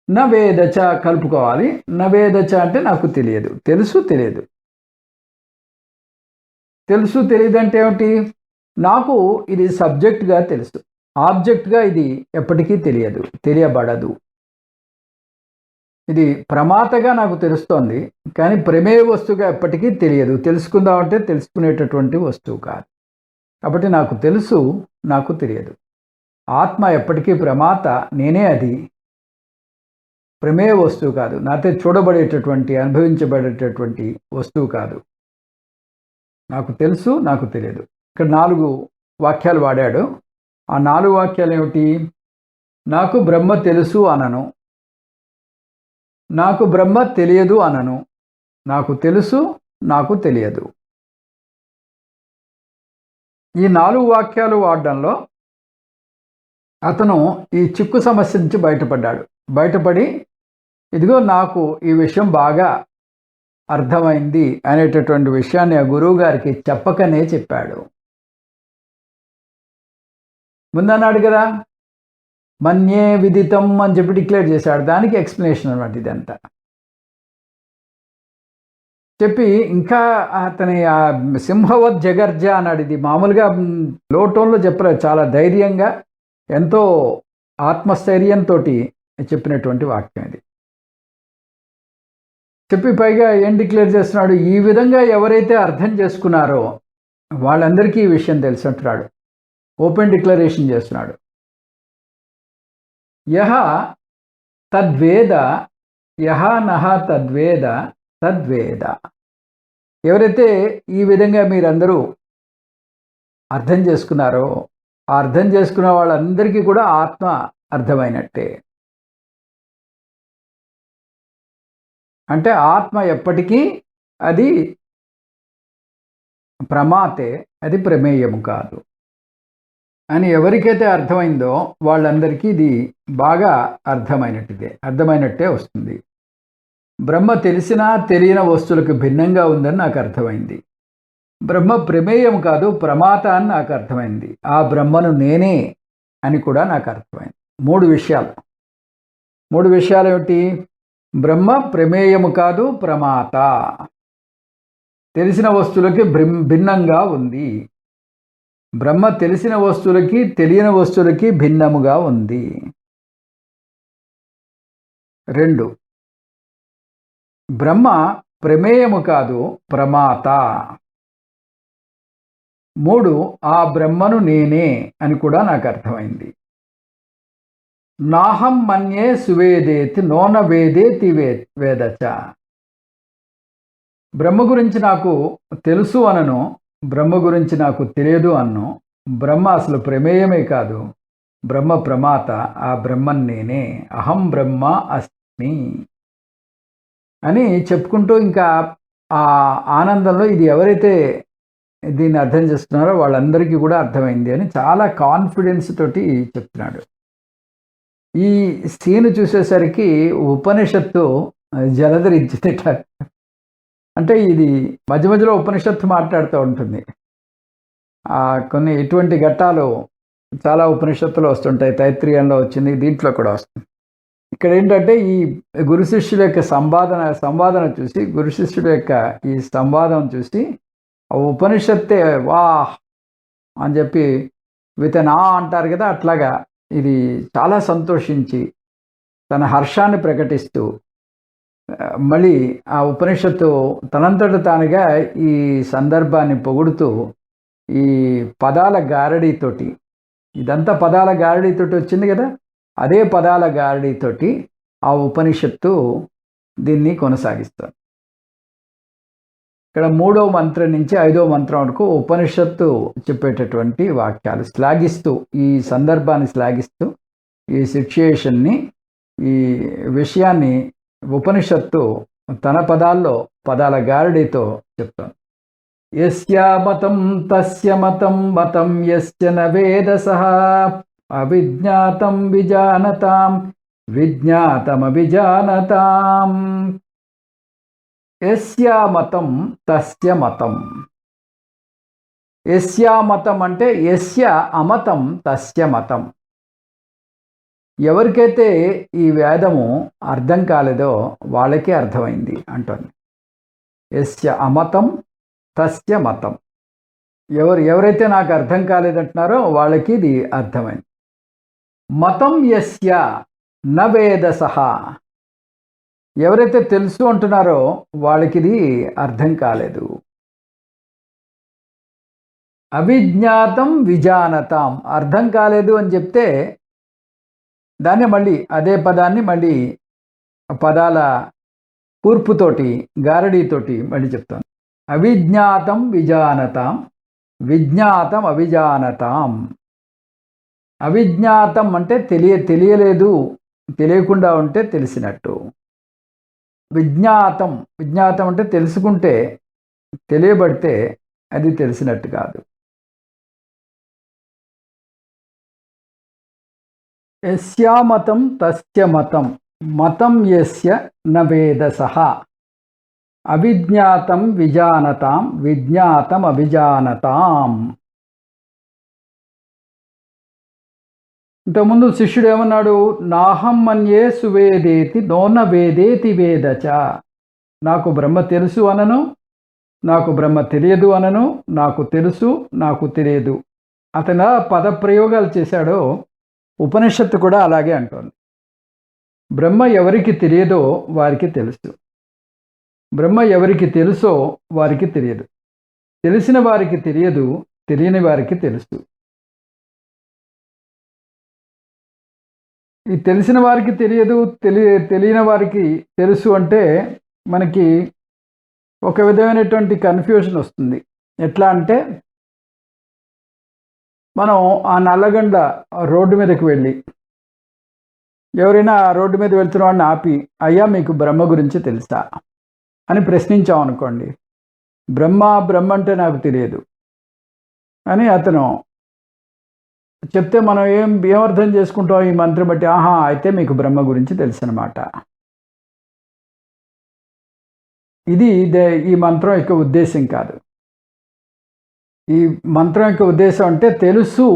న వేదచ కలుపుకోవాలి. న వేదచ అంటే నాకు తెలియదు, తెలుసు తెలియదు. తెలుసు తెలియదు అంటే ఏమిటి? నాకు ఇది సబ్జెక్ట్గా తెలుసు, ఆబ్జెక్ట్గా ఇది ఎప్పటికీ తెలియదు, తెలియబడదు. ఇది ప్రమాతగా నాకు తెలుస్తోంది, కానీ ప్రమేయ వస్తువుగా ఎప్పటికీ తెలియదు. తెలుసుకుందామంటే తెలుసుకునేటటువంటి వస్తువు కాదు. కాబట్టి నాకు తెలుసు, నాకు తెలియదు. ఆత్మ ఎప్పటికీ ప్రమాత, నేనే అది. ప్రమేయ వస్తువు కాదు, నాతో చూడబడేటటువంటి, అనుభవించబడేటటువంటి వస్తువు కాదు. నాకు తెలుసు, నాకు తెలియదు. ఇక్కడ 4 వాక్యాలు వాడాడు. ఆ 4 వాక్యాలు ఏమిటి? నాకు బ్రహ్మ తెలుసు అనను, నాకు బ్రహ్మ తెలియదు అనను, నాకు తెలుసు, నాకు తెలియదు. ఈ 4 వాక్యాలు వాడడంలో అతను ఈ చిక్కు సమస్య నుంచి బయటపడ్డాడు. బయటపడి ఇదిగో నాకు ఈ విషయం బాగా అర్థమైంది అనేటటువంటి విషయాన్ని ఆ గురువు గారికి చెప్పకనే చెప్పాడు. ముందన్నాడు కదా, మన్యే విదితం అని చెప్పి డిక్లేర్ చేశాడు. దానికి ఎక్స్ప్లెనేషన్ అన్నమాట ఇదంతా. చెప్పి ఇంకా అతని ఆ సింహవత్ జగర్జ అన్నాడు. ఇది మామూలుగా లో టోన్లో చెప్పలేదు, చాలా ధైర్యంగా, ఎంతో ఆత్మస్థైర్యంతో చెప్పినటువంటి వాక్యం ఇది. చెప్పి పైగా ఏం డిక్లేర్ చేస్తున్నాడు? ఈ విధంగా ఎవరైతే అర్థం చేసుకున్నారో వాళ్ళందరికీ ఈ విషయం తెలుసు అంటున్నాడు. ఓపెన్ డిక్లరేషన్ చేస్తున్నాడు. యహ తద్వేద, యహ నహ తద్వేద తద్వేద. ఎవరైతే ఈ విధంగా మీరందరూ అర్థం చేసుకున్నారో ఆ అర్థం చేసుకున్న వాళ్ళందరికీ కూడా ఆత్మ అర్థమైనట్టే. అంటే ఆత్మ ఎప్పటికీ అది ప్రమాతే, అది ప్రమేయము కాదు అని ఎవరికైతే అర్థమైందో వాళ్ళందరికీ ఇది బాగా అర్థమైనట్టే వస్తుంది. బ్రహ్మ తెలిసినా తెలియని వస్తువులకు భిన్నంగా ఉందని నాకు అర్థమైంది. బ్రహ్మ ప్రమేయం కాదు, ప్రమాత అని నాకు అర్థమైంది. ఆ బ్రహ్మను నేనే అని కూడా నాకు అర్థమైంది. 3 విషయాలు. 3 విషయాలు ఏమిటి? బ్రహ్మ ప్రమేయము కాదు, ప్రమాత, తెలిసిన వస్తువులకి భిన్నంగా ఉంది. బ్రహ్మ తెలిసిన వస్తువులకి తెలియని వస్తువులకి భిన్నముగా ఉంది. 2, బ్రహ్మ ప్రమేయము కాదు, ప్రమాత. 3, ఆ బ్రహ్మను నేనే అని కూడా నాకు అర్థమైంది. నాహం మన్యే సువేదేతి నోన వేదేతి వేదచ. బ్రహ్మ గురించి నాకు తెలుసు అనను, బ్రహ్మ గురించి నాకు తెలియదు అన్ను. బ్రహ్మ అసలు ప్రమేయమే కాదు, బ్రహ్మ ప్రమాత, ఆ బ్రహ్మన్ నేనే. అహం బ్రహ్మ అస్మి అని చెప్పుకుంటూ ఇంకా ఆ ఆనందంలో ఇది ఎవరైతే దీన్ని అర్థం చేస్తున్నారో వాళ్ళందరికీ కూడా అర్థమైంది అని చాలా కాన్ఫిడెన్స్ తోటి చెప్తున్నాడు. ఈ సీన్ చూసేసరికి ఉపనిషత్తు జలధరించిందిట. అంటే ఇది మధ్య మధ్యలో ఉపనిషత్తు మాట్లాడుతూ ఉంటుంది. కొన్ని ఇటువంటి ఘట్టాలు చాలా ఉపనిషత్తులు వస్తుంటాయి. తైత్రీయంలో వచ్చింది, దీంట్లో కూడా వస్తుంది. ఇక్కడ ఏంటంటే ఈ గురు శిష్యుల యొక్క సంవాదన చూసి, గురు శిష్యుల యొక్క ఈ సంవాదం చూసి ఆ ఉపనిషత్తే వా అని చెప్పి వితనా అంటారు కదా, అట్లాగా ఇది చాలా సంతోషించి తన హర్షాన్ని ప్రకటిస్తూ మళ్ళీ ఆ ఉపనిషత్తు తనంతట తానుగా ఈ సందర్భాన్ని పొగుడుతూ ఈ పదాల గారడీతోటి ఇదంతా పదాల గారడీతోటి వచ్చింది కదా, అదే పదాల గారడీతోటి ఆ ఉపనిషత్తు దీన్ని కొనసాగిస్తుంది. ఇక్కడ 3వ మంత్రం నుంచి 5వ మంత్రం వరకు ఉపనిషత్తు చెప్పేటటువంటి వాక్యాలు శ్లాఘిస్తూ, ఈ సందర్భాన్ని శ్లాఘిస్తూ, ఈ సిచ్యుయేషన్ని, ఈ విషయాన్ని ఉపనిషత్తు తన పదాల్లో పదాల గారడీతో చెప్తాను. యస్య మతం తస్య మతం మతం యస్య న వేదసః అవిజ్ఞాతం విజానతాం విజ్ఞాతమభిజానతాం. యస్య మతం తస్య మతం. యస్య మతం అంటే యస్య అమతం తస్య మతం. ఎవరికైతే ఈ వేదము అర్థం కాలేదో వాళ్ళకే అర్థమైంది అంటుంది. యస్య అమతం తస్య మతం. ఎవరైతే నాకు అర్థం కాలేదంటున్నారో వాళ్ళకి ఇది అర్థమైంది. మతం యస్య న వేదసః. ఎవరైతే తెలుసు అంటున్నారో వాళ్ళకి ఇది అర్థం కాలేదు. అవిజ్ఞాతం విజానతాం. అర్థం కాలేదు అని చెప్తే దాన్ని మళ్ళీ అదే పదాన్ని మళ్ళీ పదాల కూర్పుతోటి గారడీతోటి మళ్ళీ చెప్తాను. అవిజ్ఞాతం విజానతాం విజ్ఞాతం అవిజానతాం. అవిజ్ఞాతం అంటే తెలియలేదు, తెలియకుండా ఉంటే తెలిసినట్టు. విజ్ఞాతం అంటే తెలుసుకుంటే, తెలియబడితే అది తెలిసినట్టు కాదు. యస్య మతం తస్య మతం మతం యస్య న వేదసః అవిజ్ఞాతం విజానతాం విజ్ఞాతం అభిజానతాం. ఇంతకుముందు శిష్యుడు ఏమన్నాడు? నాహం మన్యే సువేదేతి నోన వేదేతి వేదచ. నాకు బ్రహ్మ తెలుసు అనను, నాకు బ్రహ్మ తెలియదు అనను, నాకు తెలుసు, నాకు తెలియదు. అతను పదప్రయోగాలు చేశాడో ఉపనిషత్తు కూడా అలాగే అంటోంది. బ్రహ్మ ఎవరికి తెలియదో వారికి తెలుసు, బ్రహ్మ ఎవరికి తెలుసో వారికి తెలియదు, తెలిసిన వారికి తెలియదు, తెలియని వారికి తెలుసు. ఈ తెలిసిన వారికి తెలియదు, తెలియని వారికి తెలుసు అంటే మనకి ఒక విధమైనటువంటి కన్ఫ్యూజన్ వస్తుంది. ఎట్లా అంటే, మనం ఆ నల్లగండ రోడ్డు మీదకి వెళ్ళి ఎవరైనా రోడ్డు మీద వెళ్తున్న వాడిని ఆపి, అయ్యా మీకు బ్రహ్మ గురించి తెలుసా అని ప్రశ్నించాం అనుకోండి. బ్రహ్మ అంటే నాకు తెలియదు అని అతను చెప్తే మనం ఏమర్థం చేసుకుంటాం ఈ మంత్రం బట్టి? ఆహా, అయితే మీకు బ్రహ్మ గురించి తెలుసు అన్నమాట. ఇది ఈ మంత్రం యొక్క ఉద్దేశం కాదు. ఈ మంత్రం యొక్క ఉద్దేశం అంటే తెలుసు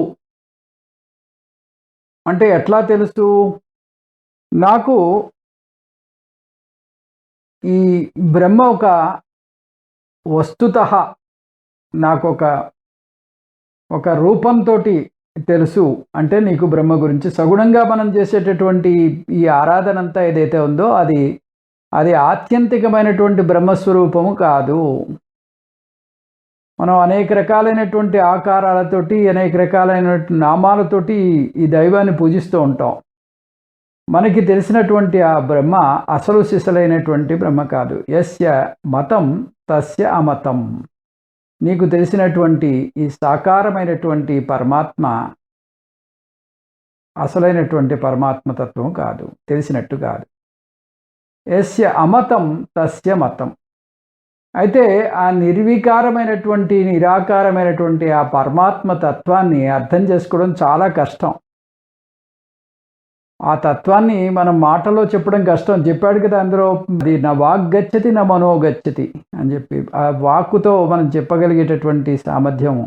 అంటే ఎట్లా తెలుసు? నాకు ఈ బ్రహ్మ ఒక వస్తుతః నాకు ఒక రూపంతో తెలుసు అంటే నీకు బ్రహ్మ గురించి సగుణంగా మనం చేసేటటువంటి ఈ ఆరాధన అంతా ఏదైతే ఉందో అది ఆత్యంతికమైనటువంటి బ్రహ్మస్వరూపము కాదు. మనం అనేక రకాలైనటువంటి ఆకారాలతోటి, అనేక రకాలైనటువంటి నామాలతోటి ఈ దైవాన్ని పూజిస్తూ ఉంటాం. మనకి తెలిసినటువంటి ఆ బ్రహ్మ అసలు సిసలైనటువంటి బ్రహ్మ కాదు. యస్య మతం తస్య అమతం. నీకు తెలిసినటువంటి ఈ సాకారమైనటువంటి పరమాత్మ అసలైనటువంటి పరమాత్మతత్వం కాదు, తెలిసినట్టు కాదు. యస్య అమతం తస్య మతం. అయితే ఆ నిర్వికారమైనటువంటి, నిరాకారమైనటువంటి ఆ పరమాత్మ తత్వాన్ని అర్థం చేసుకోవడం చాలా కష్టం. ఆ తత్వాన్ని మనం మాటలో చెప్పడం కష్టం. చెప్పాడు కదా అందులో, అది నా వాగ్గచ్చతి నా మనోగచ్చతి అని చెప్పి. ఆ వాక్కుతో మనం చెప్పగలిగేటటువంటి సామర్థ్యం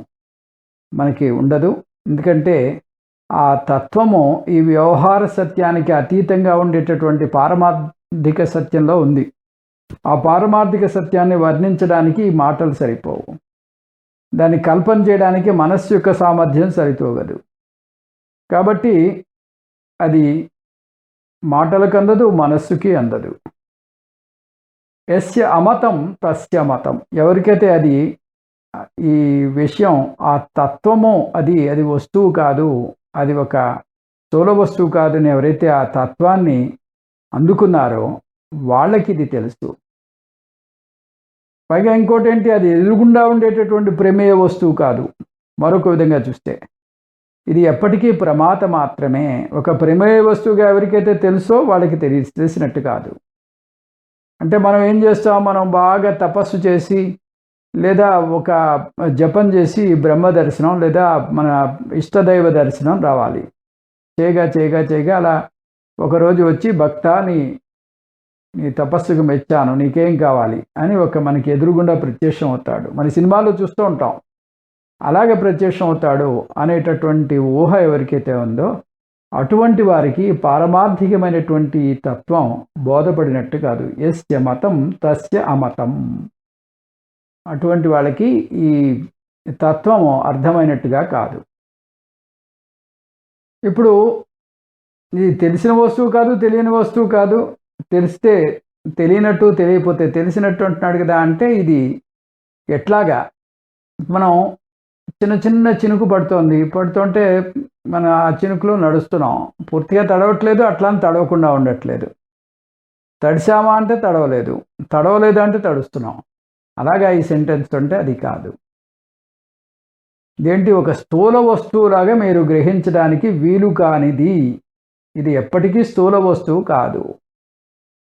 మనకి ఉండదు. ఎందుకంటే ఆ తత్వము ఈ వ్యవహార సత్యానికి అతీతంగా ఉండేటటువంటి పారమార్థిక సత్యంలో ఉంది. ఆ పారమార్థిక సత్యాన్ని వర్ణించడానికి ఈ మాటలు సరిపోవు. దాన్ని కల్పన చేయడానికి మనస్సు యొక్క సామర్థ్యం సరితూగదు. కాబట్టి అది మాటలకు అందదు, మనస్సుకి అందదు. యస్య అమతం తస్య మతం. ఎవరికైతే ఈ విషయం, ఆ తత్వము అది వస్తువు కాదు, అది ఒక స్థూల వస్తువు కాదని ఎవరైతే ఆ తత్వాన్ని అందుకున్నారో వాళ్ళకి ఇది తెలుసు. పైగా ఇంకోటి ఏంటి, అది ఎదురుగుండా ఉండేటటువంటి ప్రమేయ వస్తువు కాదు. మరొక విధంగా చూస్తే ఇది ఎప్పటికీ ప్రమాత మాత్రమే. ఒక ప్రమేయ వస్తువుగా ఎవరికైతే తెలుసో వాళ్ళకి తెలిసినట్టు కాదు. అంటే మనం ఏం చేస్తాం, మనం బాగా తపస్సు చేసి లేదా ఒక జపం చేసి బ్రహ్మ దర్శనం లేదా మన ఇష్టదైవ దర్శనం రావాలి. చేయగా చేయగా చేయగా అలా ఒకరోజు వచ్చి భక్త నీ తపస్సుకు మెచ్చాను, నీకేం కావాలి అని మనకి ఎదురుగుండా ప్రత్యక్షం అవుతాడు. మన సినిమాలో చూస్తూ ఉంటాం, అలాగే ప్రత్యక్షం అవుతాడు అనేటటువంటి ఊహ ఎవరికైతే ఉందో అటువంటి వారికి పారమార్థికమైనటువంటి తత్వం బోధపడినట్టు కాదు. యస్య మతం తస్య అమతం. అటువంటి వాళ్ళకి ఈ తత్వం అర్థమైనట్టుగా కాదు. ఇప్పుడు ఇది తెలిసిన వస్తువు కాదు, తెలియని వస్తువు కాదు. తెలిస్తే తెలియనట్టు, తెలియకపోతే తెలిసినట్టు అంటున్నాడు కదా. అంటే ఇది ఎట్లాగా, మనం చిన్న చిన్న చినుకు పడుతుంటే మన ఆ చినుకులో నడుస్తున్నాం, పూర్తిగా తడవట్లేదు, అట్లా తడవకుండా ఉండట్లేదు. తడిసామా అంటే తడవలేదు, తడవలేదు అంటే తడుస్తున్నాం. అలాగా ఈ సెంటెన్స్ అంటే అది కాదు. ఇదేంటి, ఒక స్థూల వస్తువులాగా మీరు గ్రహించడానికి వీలు కానిది. ఇది ఎప్పటికీ స్థూల వస్తువు కాదు,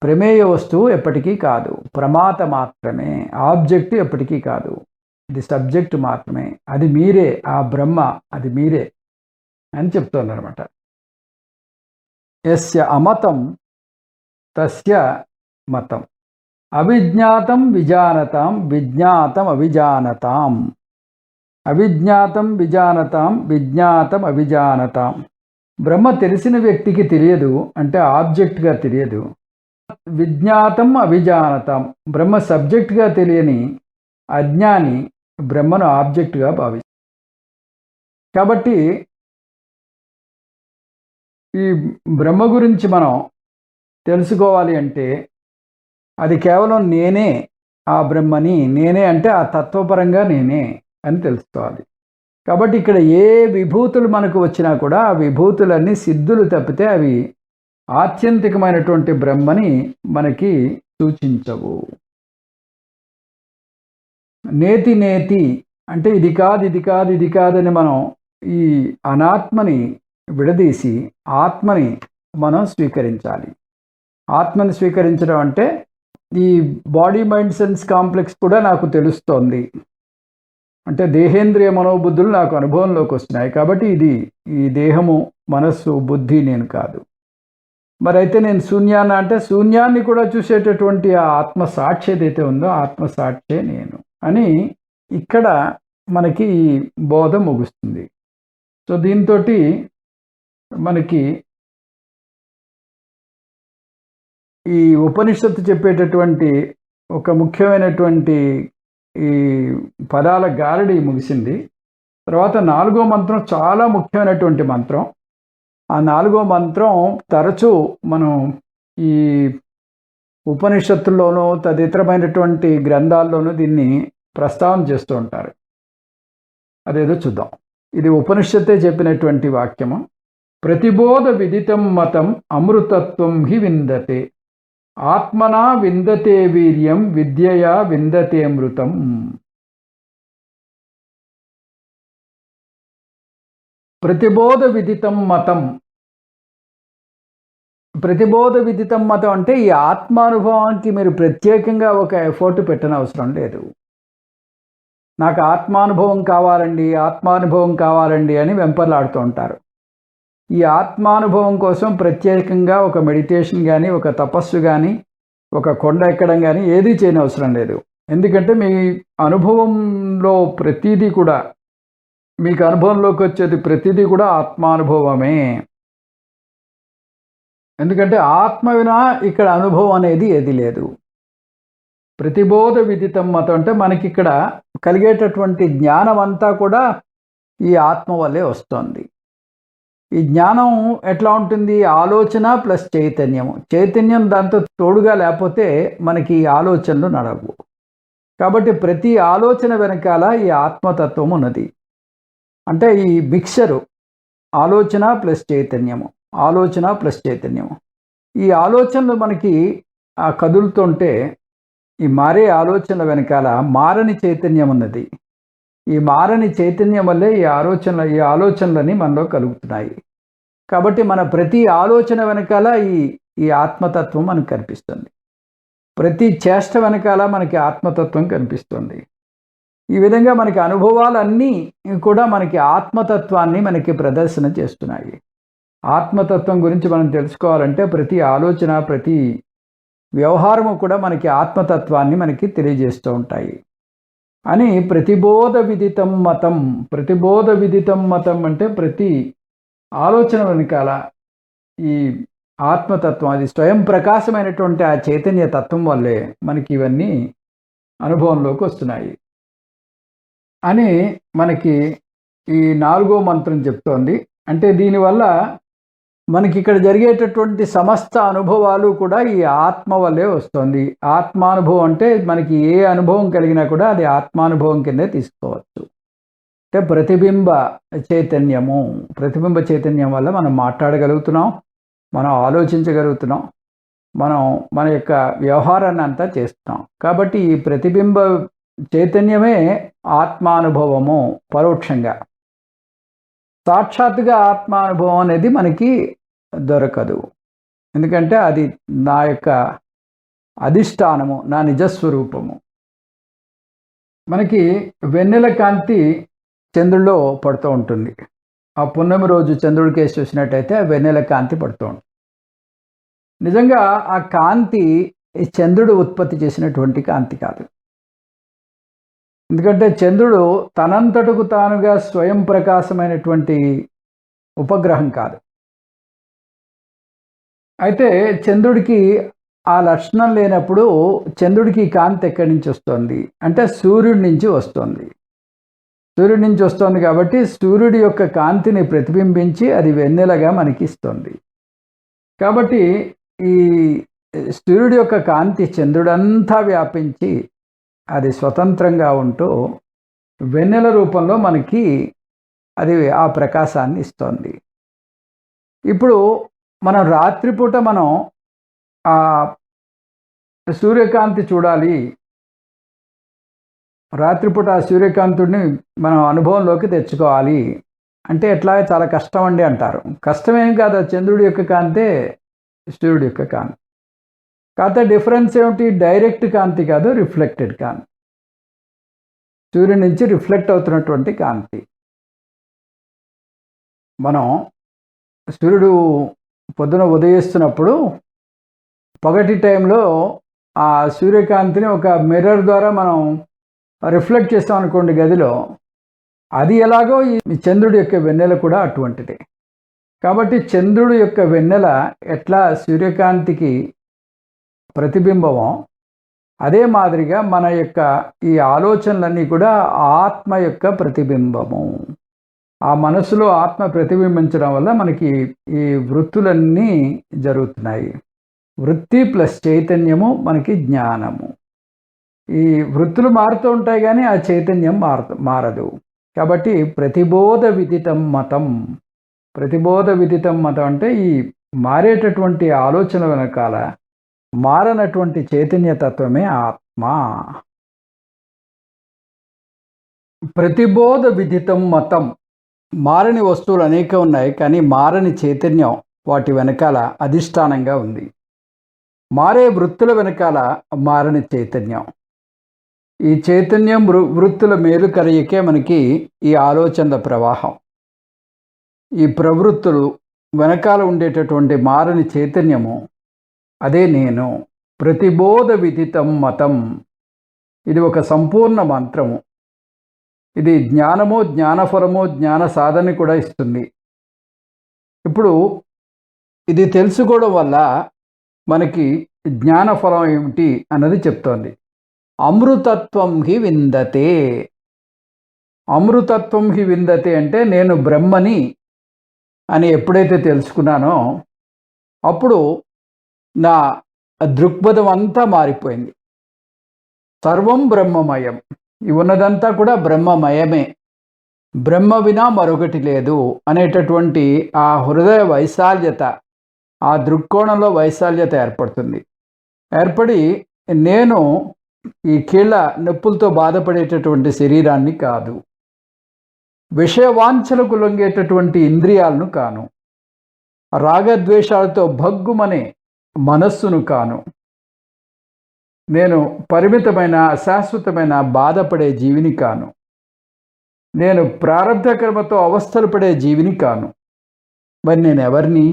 ప్రమేయ వస్తువు ఎప్పటికీ కాదు, ప్రమాత మాత్రమే. ఆబ్జెక్ట్ ఎప్పటికీ కాదు, ఇది సబ్జెక్ట్ మాత్రమే. అది మీరే, ఆ బ్రహ్మ అది మీరే అని చెప్తుందన్నమాట. యస్య అమతం తస్య మతం. అవిజ్ఞాతం విజానతాం, విజ్ఞాతం అవిజానతాం. అవిజ్ఞాతం విజానతాం, విజ్ఞాతం అవిజానతాం. బ్రహ్మ తెలిసిన వ్యక్తికి తెలియదు, అంటే ఆబ్జెక్ట్గా తెలియదు. విజ్ఞాతం అవిజానతాం. బ్రహ్మ సబ్జెక్ట్గా తెలియని అజ్ఞాని బ్రహ్మను ఆబ్జెక్ట్గా భావిస్తాడు. కాబట్టి ఈ బ్రహ్మ గురించి మనం తెలుసుకోవాలి అంటే అది కేవలం నేనే ఆ బ్రహ్మని, నేనే అంటే ఆ తత్వపరంగా నేనే అని తెలుసుకోవాలి. కాబట్టి ఇక్కడ ఏ విభూతులు మనకు వచ్చినా కూడా ఆ విభూతులన్నీ సిద్ధులు తప్పితే అవి ఆత్యంతికమైనటువంటి బ్రహ్మని మనకి సూచించవు. నేతి నేతి అంటే ఇది కాదు, ఇది కాదు, ఇది కాదని మనం ఈ అనాత్మని విడదీసి ఆత్మని మనం స్వీకరించాలి. ఆత్మని స్వీకరించడం అంటే ఈ బాడీ మైండ్ సెన్స్ కాంప్లెక్స్ కూడా నాకు తెలుస్తోంది, అంటే దేహేంద్రియ మనోబుద్ధులు నాకు అనుభవంలోకి వస్తున్నాయి. కాబట్టి ఇది ఈ దేహము మనస్సు బుద్ధి నేను కాదు. మరి అయితే నేను శూన్యాన్ని, అంటే శూన్యాన్ని కూడా చూసేటటువంటి ఆ ఆత్మ సాక్షి ఏదైతే ఉందో ఆత్మ సాక్షే నేను అని ఇక్కడ మనకి ఈ బోధ ముగుస్తుంది. సో దీంతో మనకి ఈ ఉపనిషత్తు చెప్పేటటువంటి ఒక ముఖ్యమైనటువంటి ఈ పదాల గారడి ముగిసింది. తర్వాత 4వ మంత్రం చాలా ముఖ్యమైనటువంటి మంత్రం. ఆ 4వ మంత్రం తరచూ మనం ఈ ఉపనిషత్తుల్లోనూ తదితరమైనటువంటి గ్రంథాల్లోనూ దీన్ని ప్రస్తావన చేస్తూ ఉంటారు. అదేదో చూద్దాం. ఇది ఉపనిషత్తే చెప్పినటువంటి వాక్యము. ప్రతిబోధ విదితం మతం అమృతత్వం హి విందతే, ఆత్మనా విందతే వీర్యం, విద్యయా విందతే అమృతం. ప్రతిబోధ విదితం మతం. ప్రతిబోధ విదితం మతం అంటే ఈ ఆత్మానుభవానికి మీరు ప్రత్యేకంగా ఒక ఎఫర్ట్ పెట్టనవసరం లేదు. నాకు ఆత్మానుభవం కావాలండి, ఆత్మానుభవం కావాలండి అని వెంపర్లాడుతూ ఉంటారు. ఈ ఆత్మానుభవం కోసం ప్రత్యేకంగా ఒక మెడిటేషన్ కానీ, ఒక తపస్సు కానీ, ఒక కొండ ఎక్కడం కానీ ఏదీ చేయనవసరం లేదు. ఎందుకంటే మీ అనుభవంలో ప్రతిదీ కూడా, మీకు అనుభవంలోకి వచ్చేది ప్రతిదీ కూడా ఆత్మానుభవమే. ఎందుకంటే ఆత్మ వినా ఇక్కడ అనుభవం అనేది ఏది లేదు. ప్రతిబోధ విదితం మతం అంటే మనకి ఇక్కడ కలిగేటటువంటి జ్ఞానం అంతా కూడా ఈ ఆత్మ వల్లే వస్తుంది. ఈ జ్ఞానం ఎట్లా ఉంటుంది, ఆలోచన ప్లస్ చైతన్యము. చైతన్యం దాంతో తోడుగా లేకపోతే మనకి ఆలోచనలు నడవు. కాబట్టి ప్రతి ఆలోచన వెనకాల ఈ ఆత్మతత్వం ఉన్నది. అంటే ఈ మిక్చరు ఆలోచన ప్లస్ చైతన్యము, ఆలోచన ప్లస్ చైతన్యము. ఈ ఆలోచనలు మనకి కదులుతుంటే ఈ మారే ఆలోచనల వెనకాల మారని చైతన్యం ఉన్నది. ఈ మారని చైతన్యం వల్లే ఈ ఆలోచనలని మనలో కలుగుతున్నాయి. కాబట్టి మన ప్రతి ఆలోచన వెనకాల ఈ ఆత్మతత్వం మనకు కనిపిస్తుంది. ప్రతి చేష్ట వెనకాల మనకి ఆత్మతత్వం కనిపిస్తుంది. ఈ విధంగా మనకి అనుభవాలన్నీ కూడా మనకి ఆత్మతత్వాన్ని మనకి ప్రదర్శన చేస్తున్నాయి. ఆత్మతత్వం గురించి మనం తెలుసుకోవాలంటే ప్రతి ఆలోచన, ప్రతి వ్యవహారము కూడా మనకి ఆత్మతత్వాన్ని మనకి తెలియజేస్తూ ఉంటాయి అని ప్రతిబోధ విదితం మతం. ప్రతిబోధ విదితం మతం అంటే ప్రతి ఆలోచన వెనకాల ఈ ఆత్మతత్వం, అది స్వయం ప్రకాశమైనటువంటి ఆ చైతన్య తత్వం వల్లే మనకి ఇవన్నీ అనుభవంలోకి వస్తున్నాయి అని మనకి ఈ 4వ మంత్రం చెప్తోంది. అంటే దీనివల్ల మనకి ఇక్కడ జరిగేటటువంటి సమస్త అనుభవాలు కూడా ఈ ఆత్మ వల్లే వస్తుంది. ఆత్మానుభవం అంటే మనకి ఏ అనుభవం కలిగినా కూడా అది ఆత్మానుభవం కిందే తీసుకోవచ్చు. అంటే ప్రతిబింబ చైతన్యము, ప్రతిబింబ చైతన్యం వల్ల మనం మాట్లాడగలుగుతున్నాం, మనం ఆలోచించగలుగుతున్నాం, మనం మన యొక్క వ్యవహారాన్ని అంతా చేస్తున్నాం. కాబట్టి ఈ ప్రతిబింబ చైతన్యమే ఆత్మానుభవము పరోక్షంగా. సాక్షాత్తుగా ఆత్మానుభవం అనేది మనకి దొరకదు. ఎందుకంటే అది నా యొక్క అధిష్టానము, నా నిజస్వరూపము. మనకి వెన్నెల కాంతి చంద్రుడిలో పడుతూ ఉంటుంది. ఆ పున్నమి రోజు చంద్రుడి కేసు చూసినట్టయితే వెన్నెల కాంతి పడుతూ ఉంటుంది. నిజంగా ఆ కాంతి చంద్రుడు ఉత్పత్తి చేసినటువంటి కాంతి కాదు. ఎందుకంటే చంద్రుడు తనంతటకు తానుగా స్వయం ప్రకాశమైనటువంటి ఉపగ్రహం కాదు. అయితే చంద్రుడికి ఆ లక్షణం లేనప్పుడు చంద్రుడికి కాంతి ఎక్కడి నుంచి వస్తుంది అంటే సూర్యుడి నుంచి వస్తుంది. సూర్యుడి నుంచి వస్తుంది కాబట్టి సూర్యుడి యొక్క కాంతిని ప్రతిబింబించి అది వెన్నెలగా మనకి ఇస్తుంది. కాబట్టి ఈ సూర్యుడి యొక్క కాంతి చంద్రుడంతా వ్యాపించి అది స్వతంత్రంగా ఉంటూ వెన్నెల రూపంలో మనకి అది ఆ ప్రకాశాన్ని ఇస్తుంది. ఇప్పుడు మనం రాత్రిపూట మనం ఆ సూర్యకాంతి చూడాలి, రాత్రిపూట ఆ సూర్యకాంతుడిని మనం అనుభవంలోకి తెచ్చుకోవాలి అంటే ఎట్లా, చాలా కష్టం అండి అంటారు. కష్టమేం కాదు, చంద్రుడి యొక్క కాంతే సూర్యుడి యొక్క కాంతి. కాకపోతే డిఫరెన్స్ ఏమిటి, డైరెక్ట్ కాంతి కాదు, రిఫ్లెక్టెడ్ కాంతి, సూర్యుడి నుంచి రిఫ్లెక్ట్ అవుతున్నటువంటి కాంతి. మనం సూర్యుడు పొద్దున ఉదయిస్తున్నప్పుడు పగటి టైంలో ఆ సూర్యకాంతిని ఒక మిర్రర్ ద్వారా మనం రిఫ్లెక్ట్ చేస్తాం అనుకోండి గదిలో, అది ఎలాగో ఈ చంద్రుడి యొక్క వెన్నెల కూడా అటువంటిదే. కాబట్టి చంద్రుడి యొక్క వెన్నెల ఎట్లా సూర్యకాంతికి ప్రతిబింబమో అదే మాదిరిగా మన యొక్క ఈ ఆలోచనలన్నీ కూడా ఆత్మ యొక్క ప్రతిబింబము. ఆ మనసులో ఆత్మ ప్రతిబింబించడం వల్ల మనకి ఈ వృత్తులన్నీ జరుగుతున్నాయి. వృత్తి ప్లస్ చైతన్యము మనకి జ్ఞానము. ఈ వృత్తులు మారుతూ ఉంటాయి కానీ ఆ చైతన్యం మారదు. కాబట్టి ప్రతిబోధ విదితం మతం. ప్రతిబోధ విదితం మతం అంటే ఈ మారేటటువంటి ఆలోచన వెనకాల మారనటువంటి చైతన్య తత్వమే ఆత్మ. ప్రతిబోధ విదితం మతం. మారని వస్తువులు అనేక ఉన్నాయి కానీ మారని చైతన్యం వాటి వెనకాల అధిష్టానంగా ఉంది. మారే వృత్తుల వెనకాల మారని చైతన్యం. ఈ చైతన్యం వృత్తుల మేలు కలయికే మనకి ఈ ఆలోచనల ప్రవాహం. ఈ ప్రవృత్తులు వెనకాల ఉండేటటువంటి మారని చైతన్యము అదే నేను. ప్రతిబోధ విదితం మతం. ఇది ఒక సంపూర్ణ మంత్రము. ఇది జ్ఞానము, జ్ఞానఫలము, జ్ఞాన సాధన కూడా ఇస్తుంది. ఇప్పుడు ఇది తెలుసుకోవడం వల్ల మనకి జ్ఞానఫలం ఏమిటి అన్నది చెప్తోంది. అమృతత్వం హి విందతే. అమృతత్వం హి విందతే అంటే నేను బ్రహ్మని అని ఎప్పుడైతే తెలుసుకున్నానో అప్పుడు నా దృక్పథం అంతా మారిపోయింది. సర్వం బ్రహ్మమయం. ఈ ఉన్నదంతా కూడా బ్రహ్మమయమే. బ్రహ్మ వినా మరొకటి లేదు అనేటటువంటి ఆ హృదయ వైశాల్యత, ఆ దృక్కోణంలో వైశాల్యత ఏర్పడుతుంది. ఏర్పడి నేను ఈ కీళ్ళ నొప్పులతో బాధపడేటటువంటి శరీరాన్ని కాదు, విషయవాంఛలకు లొంగేటటువంటి ఇంద్రియాలను కాను, రాగద్వేషాలతో భగ్గుమనే మనస్సును కాను, నేను పరిమితమైన అశాశ్వతమైన బాధపడే జీవిని కాను, నేను ప్రారబ్ధ కర్మతో అవస్థలు పడే జీవిని కాను. మరి నేను ఎవరిని?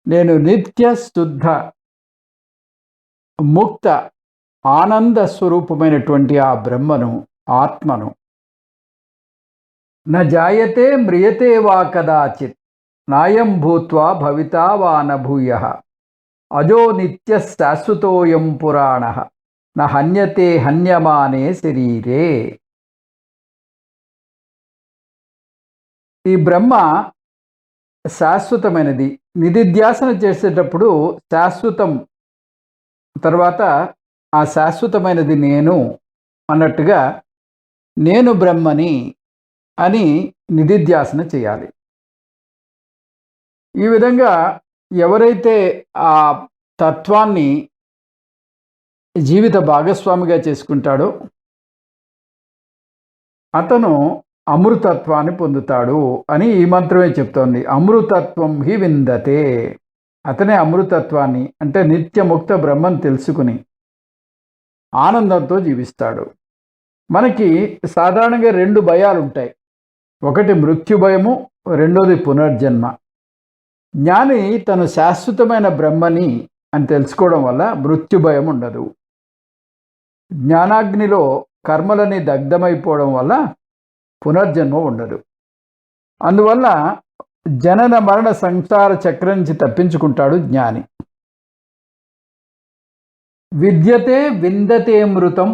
నేను నిత్య శుద్ధ ముక్త ఆనంద స్వరూపమైనటువంటి ఆ బ్రహ్మను, ఆత్మను. న జాయతే మ్రియతే వా కదాచిత్ నాయం భూత్వా భవితా వా న భూయః అజో నిత్య శాశ్వతోయం పురాణః న హన్యతే హన్యమానే శరీరే. ఈ బ్రహ్మ శాశ్వతమైనది. నిధిధ్యాసన చేసేటప్పుడు శాశ్వతం తర్వాత ఆ శాశ్వతమైనది నేను అన్నట్టుగా నేను బ్రహ్మని అని నిధిధ్యాసన చేయాలి. ఈ విధంగా ఎవరైతే ఆ తత్వాన్ని జీవిత భాగస్వామిగా చేసుకుంటాడో అతను అమృతత్వాన్ని పొందుతాడు అని ఈ మంత్రమే చెప్తోంది. అమృతత్వం హి విందతే. అతనే అమృతత్వాన్ని అంటే నిత్యముక్త బ్రహ్మను తెలుసుకుని ఆనందంతో జీవిస్తాడు. మనకి సాధారణంగా 2 భయాలు ఉంటాయి. ఒకటి మృత్యు భయము, రెండోది పునర్జన్మ. జ్ఞాని తను శాశ్వతమైన బ్రహ్మని అని తెలుసుకోవడం వల్ల మృత్యు భయం ఉండదు. జ్ఞానాగ్నిలో కర్మలని దగ్ధమైపోవడం వల్ల పునర్జన్మ ఉండదు. అందువల్ల జనన మరణ సంసార చక్రం నుంచి తప్పించుకుంటాడు జ్ఞాని. విద్యతే విందతే మృతం.